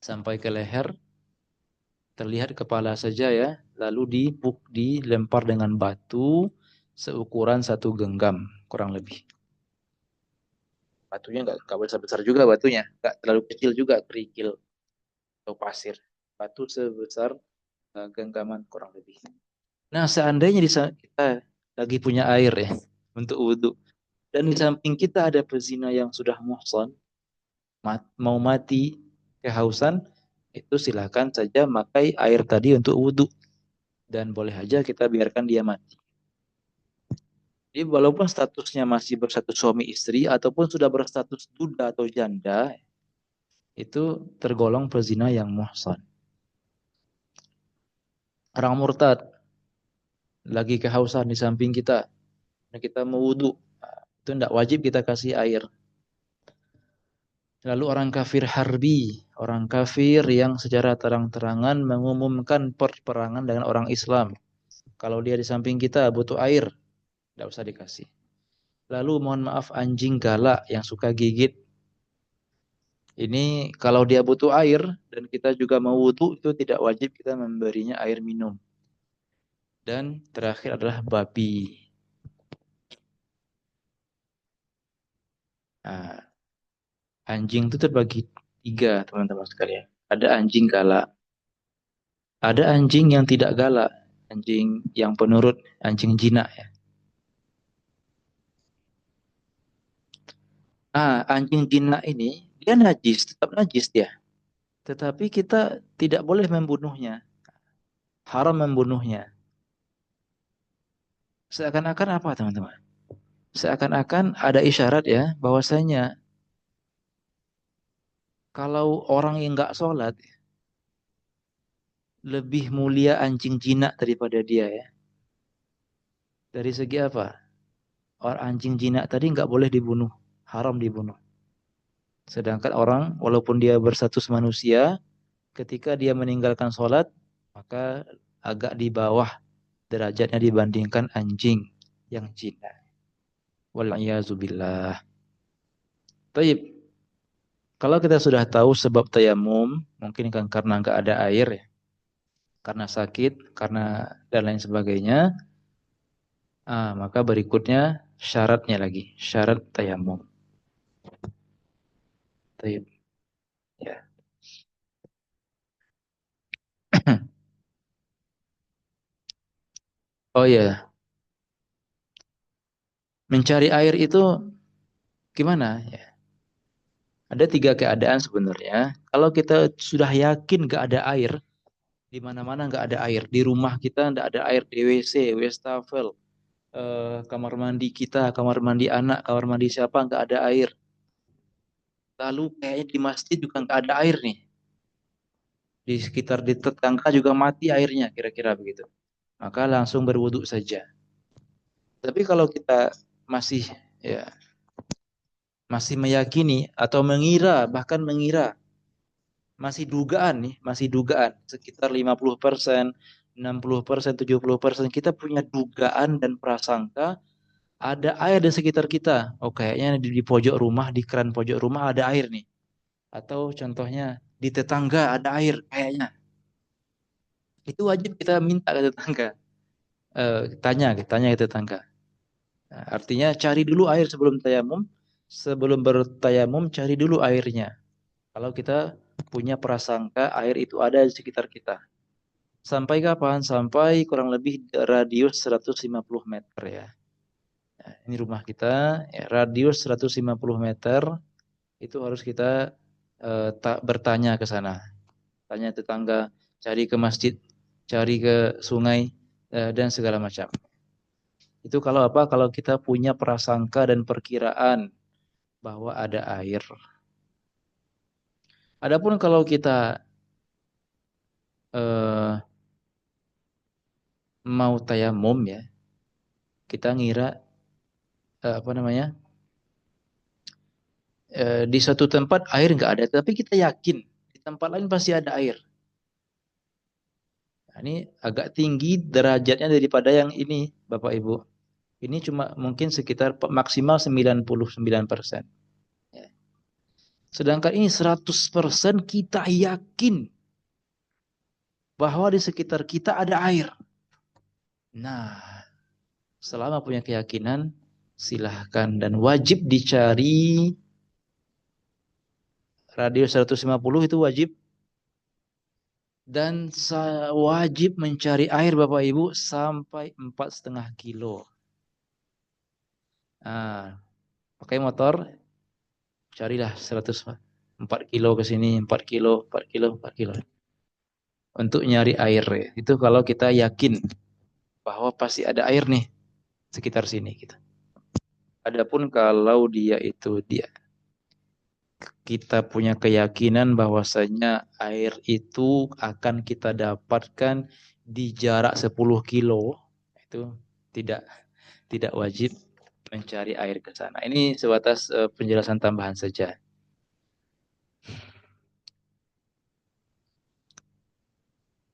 sampai ke leher, terlihat kepala saja ya, lalu dilempar dengan batu seukuran 1 genggam kurang lebih. Batunya nggak besar-besar juga batunya, nggak terlalu kecil juga, kerikil atau pasir. Batu sebesar genggaman kurang lebih. Nah, seandainya kita lagi punya air ya untuk wudhu, dan di samping kita ada pezina yang sudah muhsan, mau mati kehausan, itu silakan saja pakai air tadi untuk wudhu. Dan boleh aja kita biarkan dia mati. Jadi walaupun statusnya masih berstatus suami istri ataupun sudah berstatus duda atau janda, itu tergolong pezina yang muhsan. Orang murtad lagi kehausan di samping kita, kita mau wudhu, itu tidak wajib kita kasih air. Lalu orang kafir harbi, orang kafir yang secara terang-terangan mengumumkan perperangan dengan orang Islam. Kalau dia di samping kita butuh air, tidak usah dikasih. Lalu mohon maaf anjing galak yang suka gigit. Ini kalau dia butuh air dan kita juga mau wudu itu tidak wajib kita memberinya air minum. Dan terakhir adalah babi. Nah, anjing itu terbagi tiga teman-teman sekalian. Ada anjing galak, ada anjing yang tidak galak, anjing yang penurut, anjing jinak ya. Nah, anjing jinak ini dia najis, tetap najis dia. Tetapi kita tidak boleh membunuhnya, haram membunuhnya. Seakan-akan apa teman-teman? Seakan-akan ada isyarat ya bahwasanya kalau orang yang nggak sholat lebih mulia anjing jinak daripada dia ya. Dari segi apa? Orang anjing jinak tadi nggak boleh dibunuh, haram dibunuh. Sedangkan orang walaupun dia berstatus manusia, ketika dia meninggalkan sholat maka agak di bawah derajatnya dibandingkan anjing yang jinak. Wal'iyazubillah. Taib. Kalau kita sudah tahu sebab tayamum, mungkin kan karena nggak ada air ya, karena sakit, karena dan lain sebagainya. Maka berikutnya syaratnya lagi, syarat tayamum. Taib. Ya. Oh ya, mencari air itu gimana ya? Ada tiga keadaan sebenarnya. Kalau kita sudah yakin nggak ada air, di mana-mana nggak ada air, di rumah kita nggak ada air, di WC, wastafel, kamar mandi kita, kamar mandi anak, kamar mandi siapa nggak ada air. Lalu kayaknya di masjid juga nggak ada air nih. Di sekitar di tetangga juga mati airnya, kira-kira begitu. Maka langsung berwudu saja. Tapi kalau kita masih ya masih meyakini atau mengira, bahkan mengira, masih dugaan nih, masih dugaan sekitar 50%, 60%, 70% kita punya dugaan dan prasangka ada air di sekitar kita. Oh, kayaknya di pojok rumah, di keran pojok rumah ada air nih. Atau contohnya di tetangga ada air kayaknya. Itu wajib kita minta ke tetangga. Tanya ke tetangga. Nah, artinya cari dulu air sebelum tayamum. Sebelum bertayamum cari dulu airnya. Kalau kita punya prasangka air itu ada di sekitar kita. Sampai kapan? Sampai kurang lebih radius 150 meter ya. Nah, ini rumah kita, ya, radius 150 meter itu harus kita bertanya ke sana. Tanya tetangga, cari ke masjid, cari ke sungai, dan segala macam. Itu kalau apa? Kalau kita punya prasangka dan perkiraan bahwa ada air. Adapun kalau kita eh, mau tayamum ya, kita ngira apa namanya? Di suatu tempat air nggak ada, tapi kita yakin di tempat lain pasti ada air. Nah, ini agak tinggi derajatnya daripada yang ini, Bapak Ibu. Ini cuma mungkin sekitar maksimal 99%. Ya. Sedangkan ini 100% kita yakin bahwa di sekitar kita ada air. Nah, selama punya keyakinan, silahkan dan wajib dicari radius 150 itu wajib dan wajib mencari air Bapak Ibu sampai 4,5 kilo. Nah, pakai motor carilah 104 kilo ke sini, 4 kilo, 4 kilo, 4 kilo. Untuk nyari air. Itu kalau kita yakin bahwa pasti ada air nih sekitar sini gitu. Adapun kalau dia kita punya keyakinan bahwasanya air itu akan kita dapatkan di jarak 10 kilo, itu tidak tidak wajib mencari air ke sana. Ini sebatas penjelasan tambahan saja.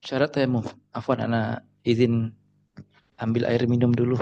Syarat tayamum. Afwan, ana izin ambil air minum dulu.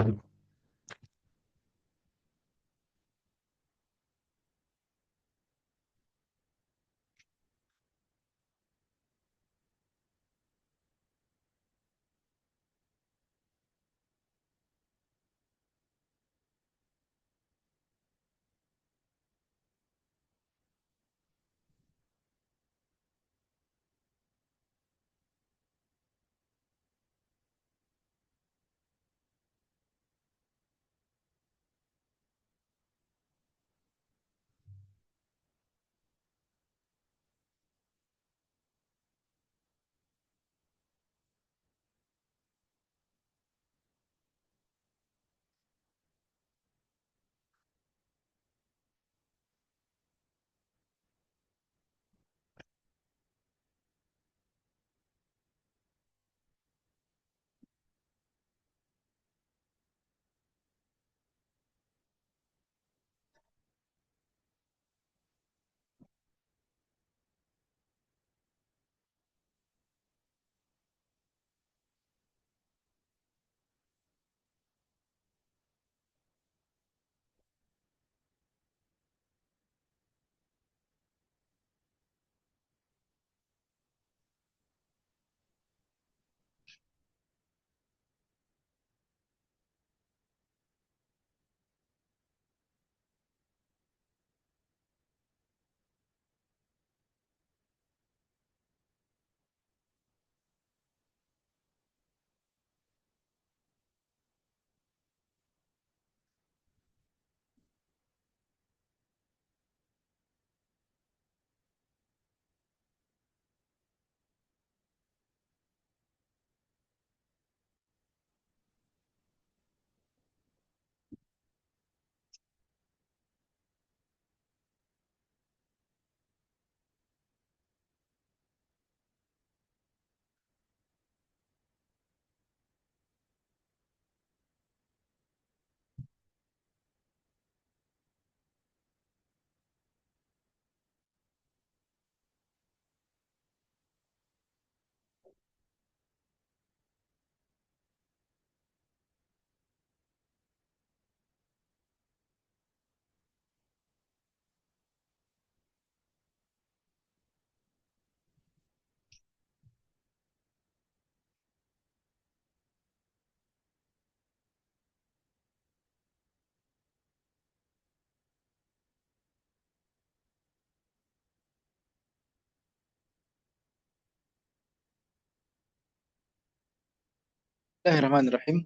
Bismillahirrahmanirrahim.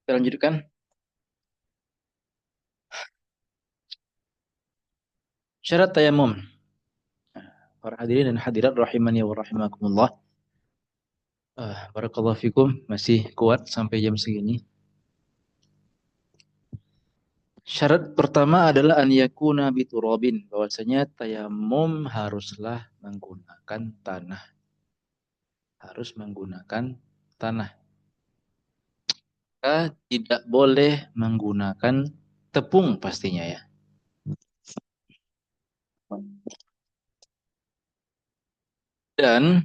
Kita lanjutkan. Syarat tayamum. Para hadirin dan hadirat rahimani wa rahimakumullah. Barakallahu fikum, masih kuat sampai jam segini. Syarat pertama adalah an yakuna biturabin, bahwasanya tayamum haruslah menggunakan tanah. Harus menggunakan tanah. Kita tidak boleh menggunakan tepung pastinya ya. Dan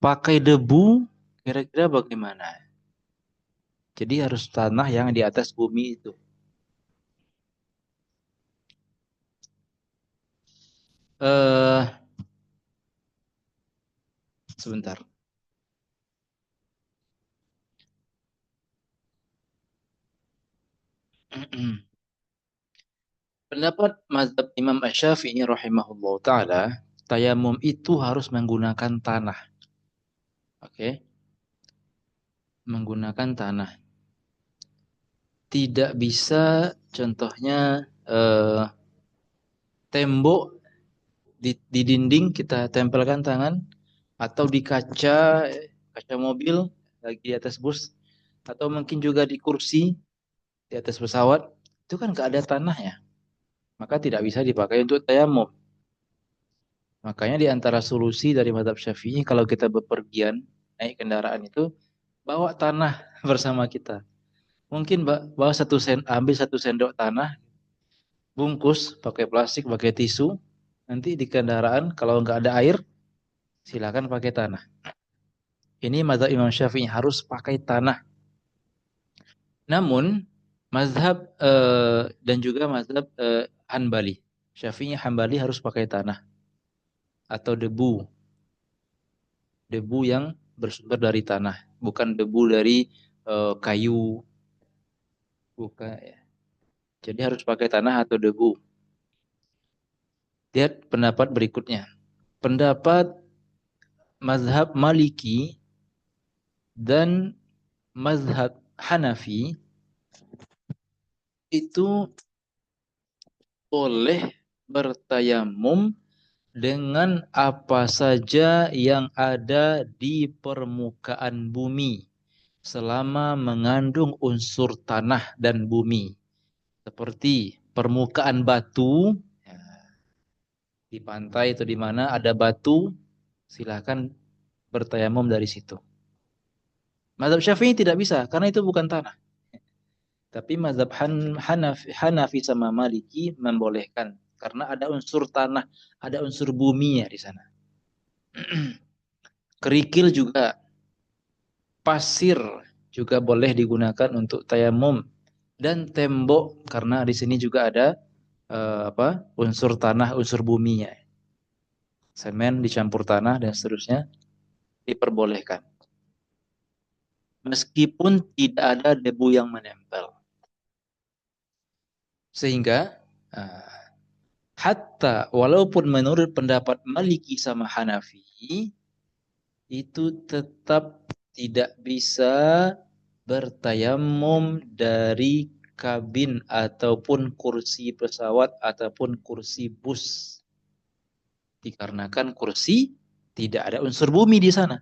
pakai debu kira-kira bagaimana? Jadi harus tanah yang di atas bumi itu. Sebentar. Pendapat mazhab Imam Asy-Syafi'i rahimahullah taala, tayamum itu harus menggunakan tanah. Oke. Menggunakan tanah. Tidak bisa contohnya tembok di dinding kita tempelkan tangan, atau di kaca mobil lagi di atas bus, atau mungkin juga di kursi di atas pesawat, itu kan nggak ada tanahnya, maka tidak bisa dipakai untuk tayamum. Makanya di antara solusi dari mazhab Syafi'i, kalau kita bepergian naik kendaraan itu bawa tanah bersama kita. Mungkin bawa ambil 1 sendok tanah, bungkus pakai plastik, pakai tisu. Nanti di kendaraan kalau nggak ada air, silakan pakai tanah. Ini mazhab Imam Syafi'i, harus pakai tanah. Namun mazhab dan juga mazhab Hanbali. Syafi'i, Hanbali harus pakai tanah atau debu. Debu yang bersumber dari tanah, bukan debu dari kayu, bukan ya. Jadi harus pakai tanah atau debu. Lihat pendapat berikutnya. Pendapat mazhab Maliki dan mazhab Hanafi itu boleh bertayamum dengan apa saja yang ada di permukaan bumi selama mengandung unsur tanah dan bumi. Seperti permukaan batu, ya, di pantai atau di mana ada batu, silahkan bertayamum dari situ. Mazhab Syafi'i tidak bisa, karena itu bukan tanah. Tapi mazhab Hanafi sama Maliki membolehkan, karena ada unsur tanah, ada unsur bumi ya di sana. Kerikil juga, pasir juga boleh digunakan untuk tayamum, dan tembok karena di sini juga ada unsur tanah, unsur buminya. Semen dicampur tanah dan seterusnya diperbolehkan. Meskipun tidak ada debu yang menempel. Sehingga hatta walaupun menurut pendapat Maliki sama Hanafi itu tetap tidak bisa bertayamum dari kabin ataupun kursi pesawat ataupun kursi bus. Dikarenakan kursi tidak ada unsur bumi di sana.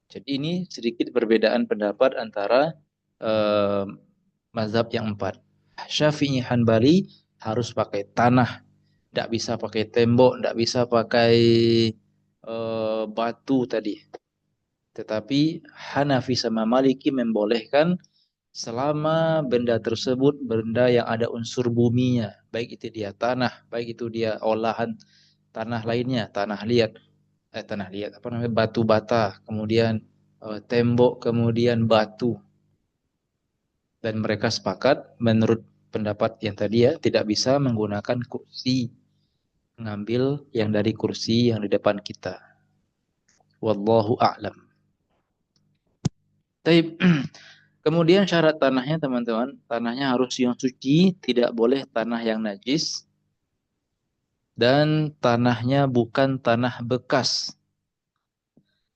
Jadi ini sedikit perbedaan pendapat antara mazhab yang 4. Syafi'i, Hanbali harus pakai tanah, tidak bisa pakai tembok, tidak bisa pakai batu tadi. Tetapi Hanafi sama Maliki membolehkan selama benda tersebut benda yang ada unsur buminya, baik itu dia tanah, baik itu dia olahan tanah lainnya, tanah liat, batu bata, kemudian tembok, kemudian batu. Dan mereka sepakat menurut pendapat yang tadi ya, tidak bisa menggunakan kursi, mengambil yang dari kursi yang di depan kita. Wallahu a'lam. Taib. Kemudian syarat tanahnya teman-teman, tanahnya harus yang suci, tidak boleh tanah yang najis, dan tanahnya bukan tanah bekas.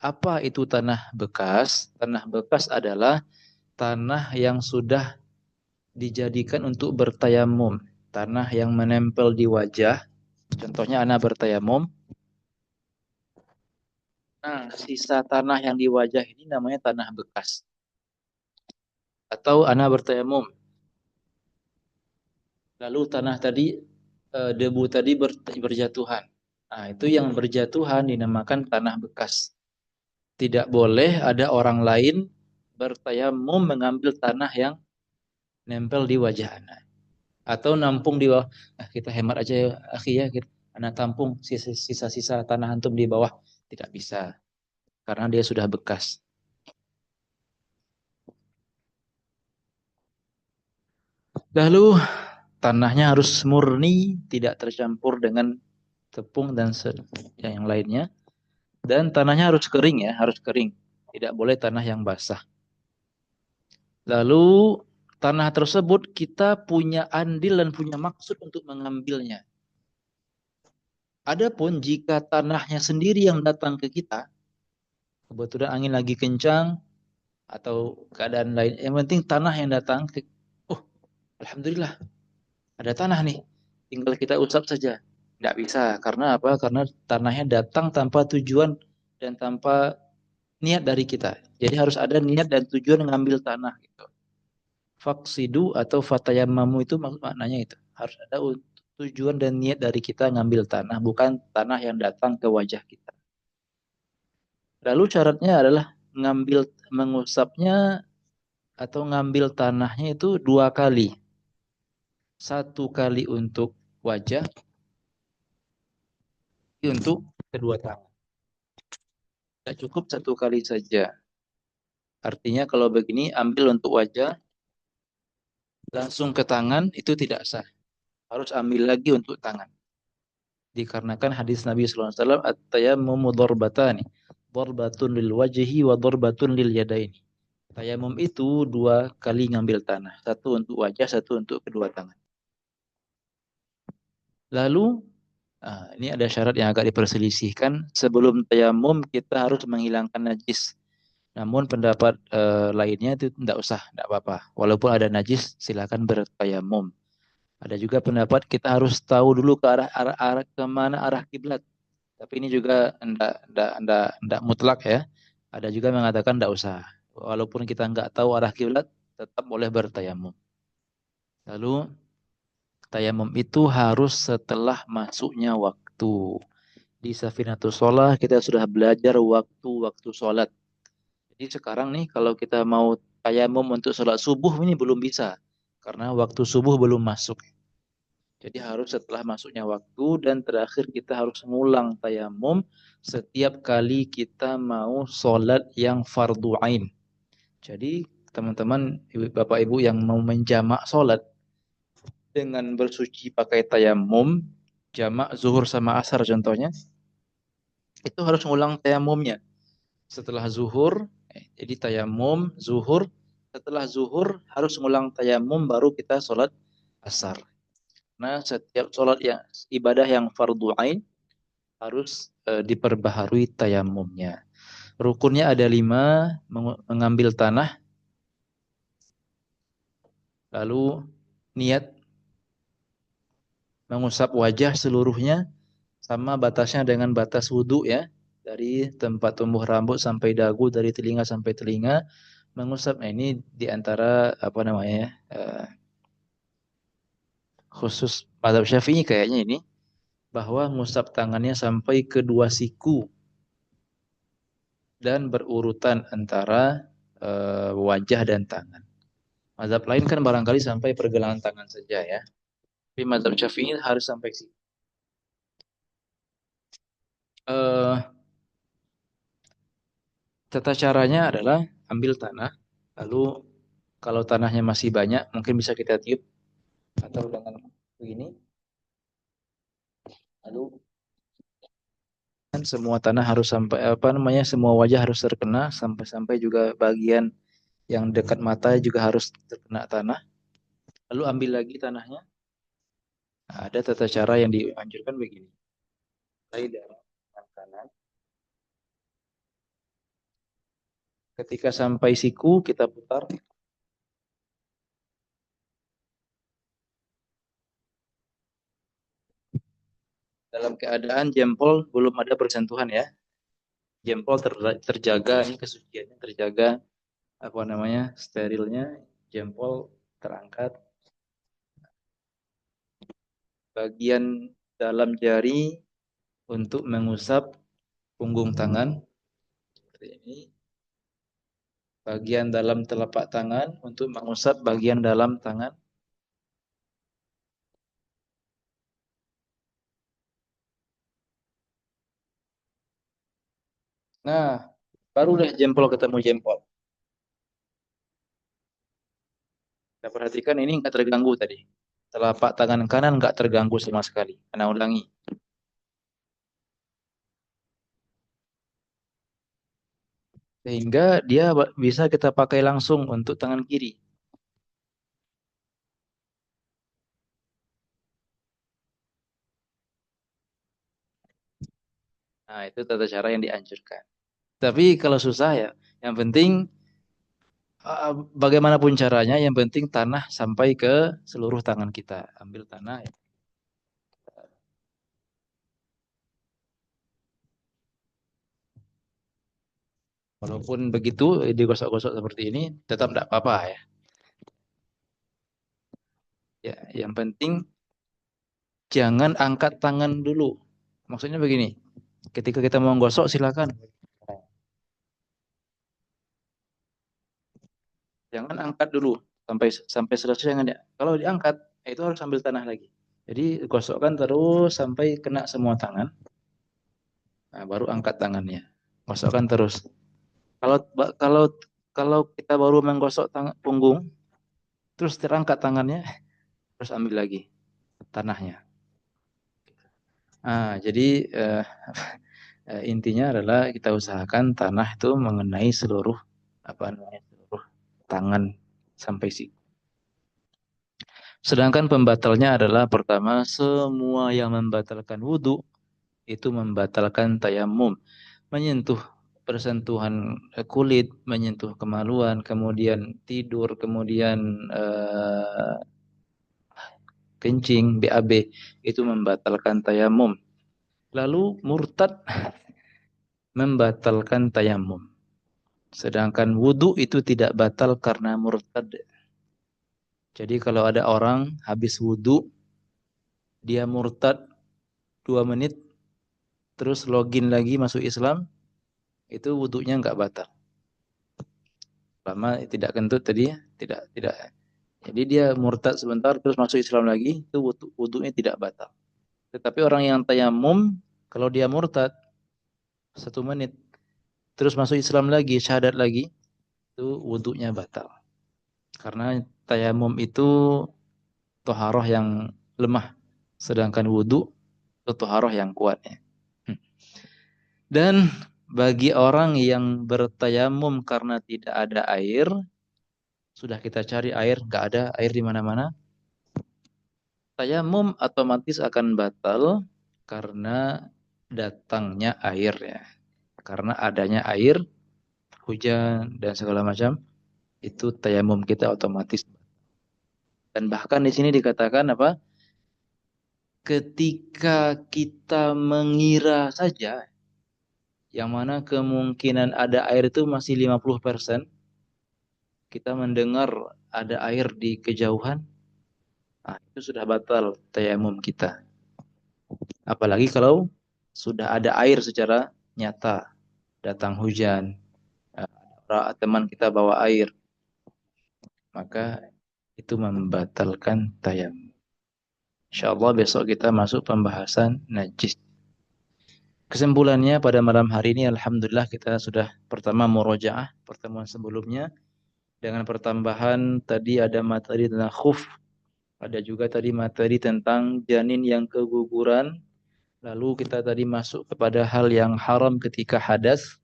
Apa itu tanah bekas? Tanah bekas adalah tanah yang sudah dijadikan untuk bertayamum, tanah yang menempel di wajah. Contohnya ana bertayamum. Nah, sisa tanah yang di wajah ini namanya tanah bekas. Atau ana bertayamum. Lalu tanah tadi, debu tadi berjatuhan. Nah, itu yang berjatuhan dinamakan tanah bekas. Tidak boleh ada orang lain bertayamum mengambil tanah yang nempel di wajah ana. Atau nampung di bawah. Kita hemat aja ya, akhi ya. Ana tampung sisa-sisa tanah antum di bawah. Tidak bisa. Karena dia sudah bekas. Lalu tanahnya harus murni, tidak tercampur dengan tepung dan yang lainnya. Dan tanahnya harus kering ya, harus kering. Tidak boleh tanah yang basah. Lalu tanah tersebut kita punya andil dan punya maksud untuk mengambilnya. Adapun jika tanahnya sendiri yang datang ke kita, kebetulan angin lagi kencang atau keadaan lain, yang penting tanah yang datang ke, alhamdulillah ada tanah nih, tinggal kita usap saja. Tidak bisa, karena apa? Karena tanahnya datang tanpa tujuan dan tanpa niat dari kita. Jadi harus ada niat dan tujuan mengambil tanah gitu. Faksidu atau fatayamamu itu maknanya itu. Harus ada tujuan dan niat dari kita ngambil tanah, bukan tanah yang datang ke wajah kita. Lalu syaratnya adalah mengusapnya atau ngambil tanahnya itu 2 kali. 1 kali untuk wajah, untuk kedua tangan. Tidak cukup satu kali saja. Artinya kalau begini ambil untuk wajah langsung ke tangan itu tidak sah. Harus ambil lagi untuk tangan. Dikarenakan hadis Nabi SAW at-tayammumu darbatani. Darbatun lil wajhi wa darbatun lil yadaini. Tayamum itu 2 kali ngambil tanah. Satu untuk wajah, satu untuk kedua tangan. Lalu, ini ada syarat yang agak diperselisihkan. Sebelum tayamum kita harus menghilangkan najis. Namun pendapat lainnya itu tidak usah, tidak apa-apa. Walaupun ada najis, silakan bertayamum. Ada juga pendapat kita harus tahu dulu ke arah kemana arah kiblat. Tapi ini juga enggak mutlak ya. Ada juga yang mengatakan enggak usah. Walaupun kita enggak tahu arah kiblat, tetap boleh bertayamum. Lalu tayamum itu harus setelah masuknya waktu. Di Safinatus Shalah kita sudah belajar waktu-waktu sholat. Jadi sekarang nih kalau kita mau tayamum untuk sholat subuh ini belum bisa. Karena waktu subuh belum masuk. Jadi harus setelah masuknya waktu dan terakhir kita harus mengulang tayamum setiap kali kita mau sholat yang fardu ain. Jadi teman-teman, bapak ibu yang mau menjamak sholat dengan bersuci pakai tayamum, jamak zuhur sama asar contohnya, itu harus mengulang tayamumnya. Setelah zuhur, jadi tayamum, zuhur, setelah zuhur harus mengulang tayamum baru kita sholat asar. Nah, setiap sholat yang ibadah yang fardu ain harus diperbaharui tayamumnya. Rukunnya ada 5, mengambil tanah, lalu niat mengusap wajah seluruhnya, sama batasnya dengan batas wudhu ya, dari tempat tumbuh rambut sampai dagu, dari telinga sampai telinga, mengusap. Nah, ini diantara apa namanya khusus mazhab Syafi'i kayaknya ini, bahwa ngusap tangannya sampai ke 2 siku dan berurutan antara wajah dan tangan. Mazhab lain kan barangkali sampai pergelangan tangan saja ya. Tapi mazhab Syafi'i harus sampai siku. Tata caranya adalah ambil tanah, lalu kalau tanahnya masih banyak mungkin bisa kita tiup atau dengan begini. Lalu kan semua tanah harus sampai semua wajah harus terkena, sampai juga bagian yang dekat mata juga harus terkena tanah. Lalu ambil lagi tanahnya. Nah, ada tata cara yang dianjurkan begini. Mulai dari tangan kanan. Ketika sampai siku kita putar. Dalam keadaan jempol belum ada bersentuhan ya. Jempol terjaga, ini kesuciannya terjaga, apa namanya, sterilnya. Jempol terangkat. Bagian dalam jari untuk mengusap punggung tangan. Seperti ini. Bagian dalam telapak tangan untuk mengusap bagian dalam tangan. Nah, baru deh jempol ketemu jempol. Kita perhatikan ini nggak terganggu tadi. Telapak tangan kanan nggak terganggu sama sekali. Karena ulangi. Sehingga dia bisa kita pakai langsung untuk tangan kiri. Nah, itu tata cara yang dianjurkan. Tapi kalau susah ya, yang penting bagaimanapun caranya, yang penting tanah sampai ke seluruh tangan kita. Ambil tanah. Ya. Walaupun begitu, digosok-gosok seperti ini, tetap tidak apa-apa ya. Ya, yang penting jangan angkat tangan dulu. Maksudnya begini, ketika kita mau gosok silakan. Jangan angkat dulu sampai selesai jangan ya. Kalau diangkat, itu harus ambil tanah lagi. Jadi gosokkan terus sampai kena semua tangan. Nah, baru angkat tangannya. gosokkan terus. Kalau kalau kalau kita baru menggosok punggung, terus terangkat tangannya, terus ambil lagi tanahnya. Jadi intinya adalah kita usahakan tanah itu mengenai seluruh seluruh tangan sampai siku. Sedangkan pembatalnya adalah pertama, semua yang membatalkan wudhu itu membatalkan tayamum. Menyentuh persentuhan kulit, menyentuh kemaluan, kemudian tidur, kemudian kencing, BAB, itu membatalkan tayamum. Lalu murtad membatalkan tayamum. Sedangkan wudhu itu tidak batal karena murtad. Jadi kalau ada orang habis wudhu, dia murtad 2 menit, terus login lagi masuk Islam, itu wudhunya nggak batal. Lama tidak kentut tadi, tidak. Jadi dia murtad sebentar, terus masuk Islam lagi, itu wudhunya tidak batal. Tetapi orang yang tayamum, kalau dia murtad 1 menit, terus masuk Islam lagi, syahadat lagi, itu wudhunya batal. Karena tayamum itu toharoh yang lemah, sedangkan wudhu itu toharoh yang kuat. Ya. Dan bagi orang yang bertayamum karena tidak ada air, sudah kita cari air, nggak ada air di mana-mana, tayamum otomatis akan batal karena datangnya air ya. Karena adanya air, hujan dan segala macam, itu tayamum kita otomatis. Dan bahkan di sini dikatakan apa? Ketika kita mengira saja, yang mana kemungkinan ada air itu masih 50%, kita mendengar ada air di kejauhan, itu sudah batal tayamum kita. Apalagi kalau sudah ada air secara nyata, datang hujan, teman kita bawa air, maka itu membatalkan tayamum. Insyaallah besok kita masuk pembahasan najis. Kesimpulannya pada malam hari ini alhamdulillah kita sudah pertama murojaah pertemuan sebelumnya dengan pertambahan tadi ada materi tentang khuf, ada juga tadi materi tentang janin yang keguguran, lalu kita tadi masuk kepada hal yang haram ketika hadas,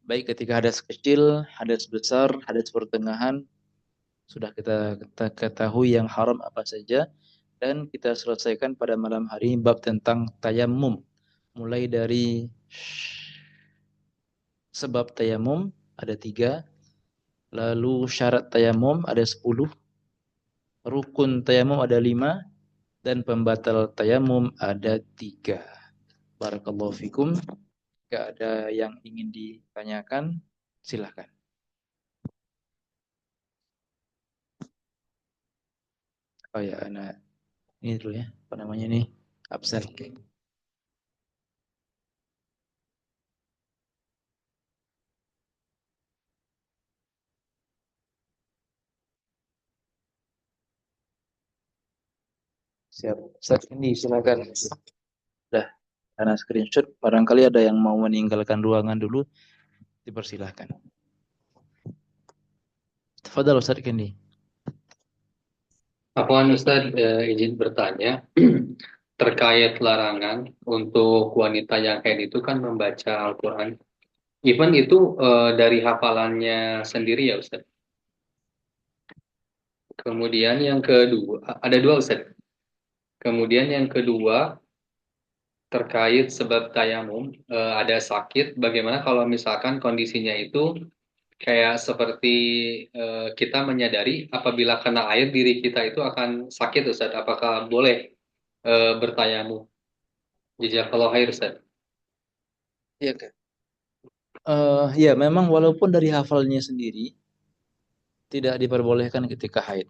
baik ketika hadas kecil, hadas besar, hadas pertengahan, sudah kita ketahui yang haram apa saja, dan kita selesaikan pada malam hari ini bab tentang tayamum. Mulai dari sebab tayamum ada 3, lalu syarat tayamum ada 10, rukun tayamum ada 5, dan pembatal tayamum ada 3. Barakallahu fikum. Jika ada yang ingin ditanyakan, silahkan. Oh ya, anak ini dulu ya, apa namanya nih? Absen. Siap. Ustaz ini silakan. Dah, karena screenshot. Barangkali ada yang mau meninggalkan ruangan dulu, dipersilahkan. Tafadhal Ustaz Kendi. Afwan Ustaz, izin bertanya terkait larangan untuk wanita yang haid itu kan membaca Al-Quran. Even itu dari hafalannya sendiri ya Ustaz. Kemudian yang kedua, ada 2 Ustaz. Kemudian yang kedua terkait sebab tayamum, ada sakit. Bagaimana kalau misalkan kondisinya itu kayak seperti kita menyadari apabila kena air diri kita itu akan sakit Ustaz. Apakah boleh bertayamum? Jazakallahu khair Ustaz. Iya, Kak. Ya, memang walaupun dari hafalnya sendiri tidak diperbolehkan ketika haid.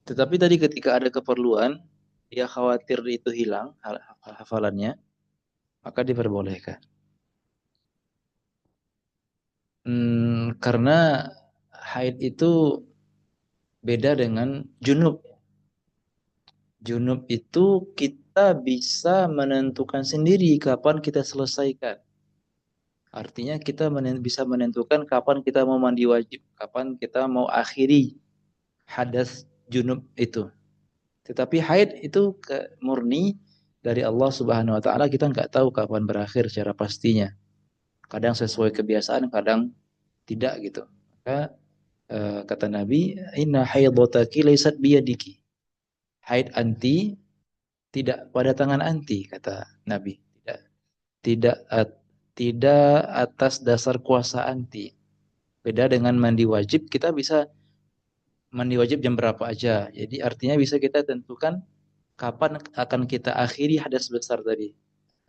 Tetapi tadi ketika ada keperluan, dia khawatir itu hilang hafalannya, maka diperbolehkan. Karena haid itu beda dengan junub. Junub itu kita bisa menentukan sendiri kapan kita selesaikan. Artinya kita bisa menentukan kapan kita mau mandi wajib, kapan kita mau akhiri hadas junub itu. Tetapi haid itu murni dari Allah Subhanahu wa taala, kita nggak tahu kapan berakhir secara pastinya. Kadang sesuai kebiasaan, kadang tidak gitu. Maka kata Nabi, inna haidotaki laysat biyadiki. Haid anti tidak pada tangan anti, kata Nabi. Tidak tidak tidak atas dasar kuasa anti. Beda dengan mandi wajib, kita bisa mandi wajib jam berapa aja. Jadi artinya bisa kita tentukan kapan akan kita akhiri hadas besar tadi.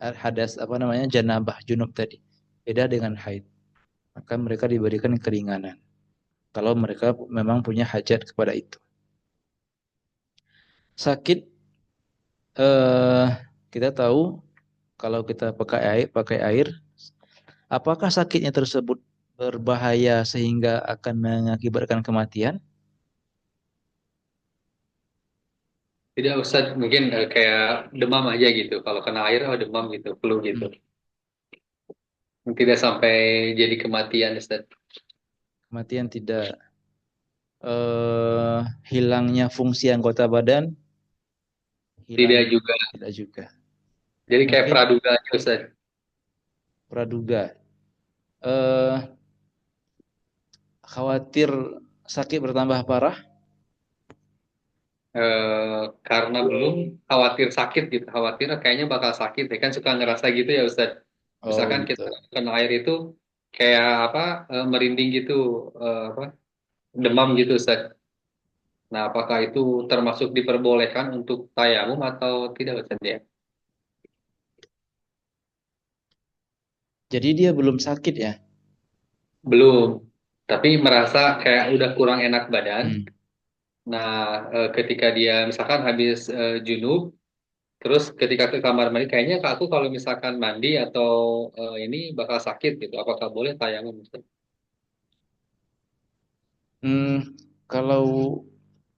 Hadas apa namanya? Janabah, junub tadi. Beda dengan haid. Maka mereka diberikan keringanan. Kalau mereka memang punya hajat kepada itu. Sakit kita tahu kalau kita pakai air, apakah sakitnya tersebut berbahaya sehingga akan mengakibatkan kematian? Tidak Ustaz, mungkin kayak demam aja gitu. Kalau kena air, oh demam gitu, flu gitu. Tidak sampai jadi kematian Ustaz. Kematian tidak. Hilangnya fungsi anggota badan? Tidak Hilang. juga. Tidak juga. Jadi kayak Mungkin praduga aja Ustaz. praduga. Eh, Khawatir sakit bertambah parah? Karena belum khawatir sakit gitu. Khawatir kayaknya bakal sakit. Ya kan suka ngerasa gitu ya Ustaz. Oh Misalkan gitu. kita kena air itu kayak apa merinding gitu, apa demam gitu Ustaz. Nah, apakah itu termasuk diperbolehkan untuk tayamum atau tidak Ustaz ya? Jadi dia belum sakit ya? Belum. Tapi merasa kayak udah kurang enak badan. Hmm. Nah, ketika dia misalkan habis junub, terus ketika ke kamar mandi, kayaknya Kak, aku kalau misalkan mandi atau ini bakal sakit gitu. Apakah boleh tayamum Ustaz? Kalau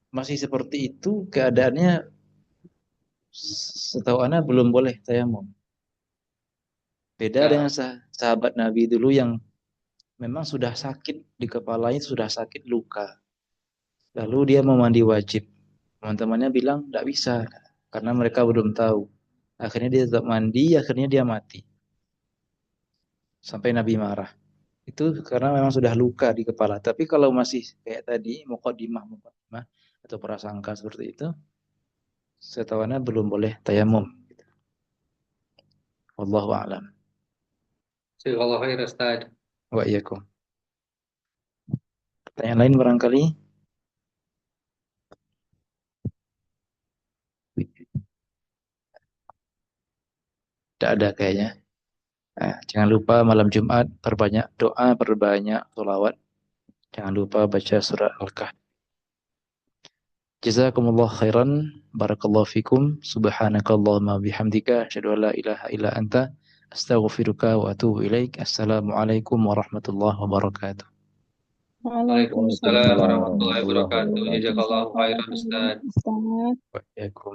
masih seperti itu keadaannya, setahu ana belum boleh tayamum. Beda dengan Nah, sahabat Nabi dulu yang memang sudah sakit di kepalanya, sudah sakit luka. Lalu dia mau mandi wajib. Teman-temannya bilang tidak bisa karena mereka belum tahu. Akhirnya dia tetap mandi, akhirnya dia mati. Sampai Nabi marah. Itu karena memang sudah luka di kepala. Tapi kalau masih kayak tadi, muqaddimah atau prasangka seperti itu, setahunya belum boleh tayamum. Wallahu a'lam. Jazakallahu khair Ustaz. Wa iyyakum. Pertanyaan lain barangkali? Tidak ada kayaknya. Nah, jangan lupa malam Jumat perbanyak doa, perbanyak sholawat. Jangan lupa baca surah Al-Kahf. Jazakumullah khairan. Barakallahu fikum. Subhanakallahumma bihamdika. Asyhadu an la ilaha illa anta. Astaghfiruka wa atubu ilaik. Assalamualaikum warahmatullahi wabarakatuh. Waalaikumsalam Waalaikumsalam warahmatullahi warahmatullahi wabarakatuh. wabarakatuh. Jazakallahu khairan Ustaz. Ustaz. Wa iyyakum.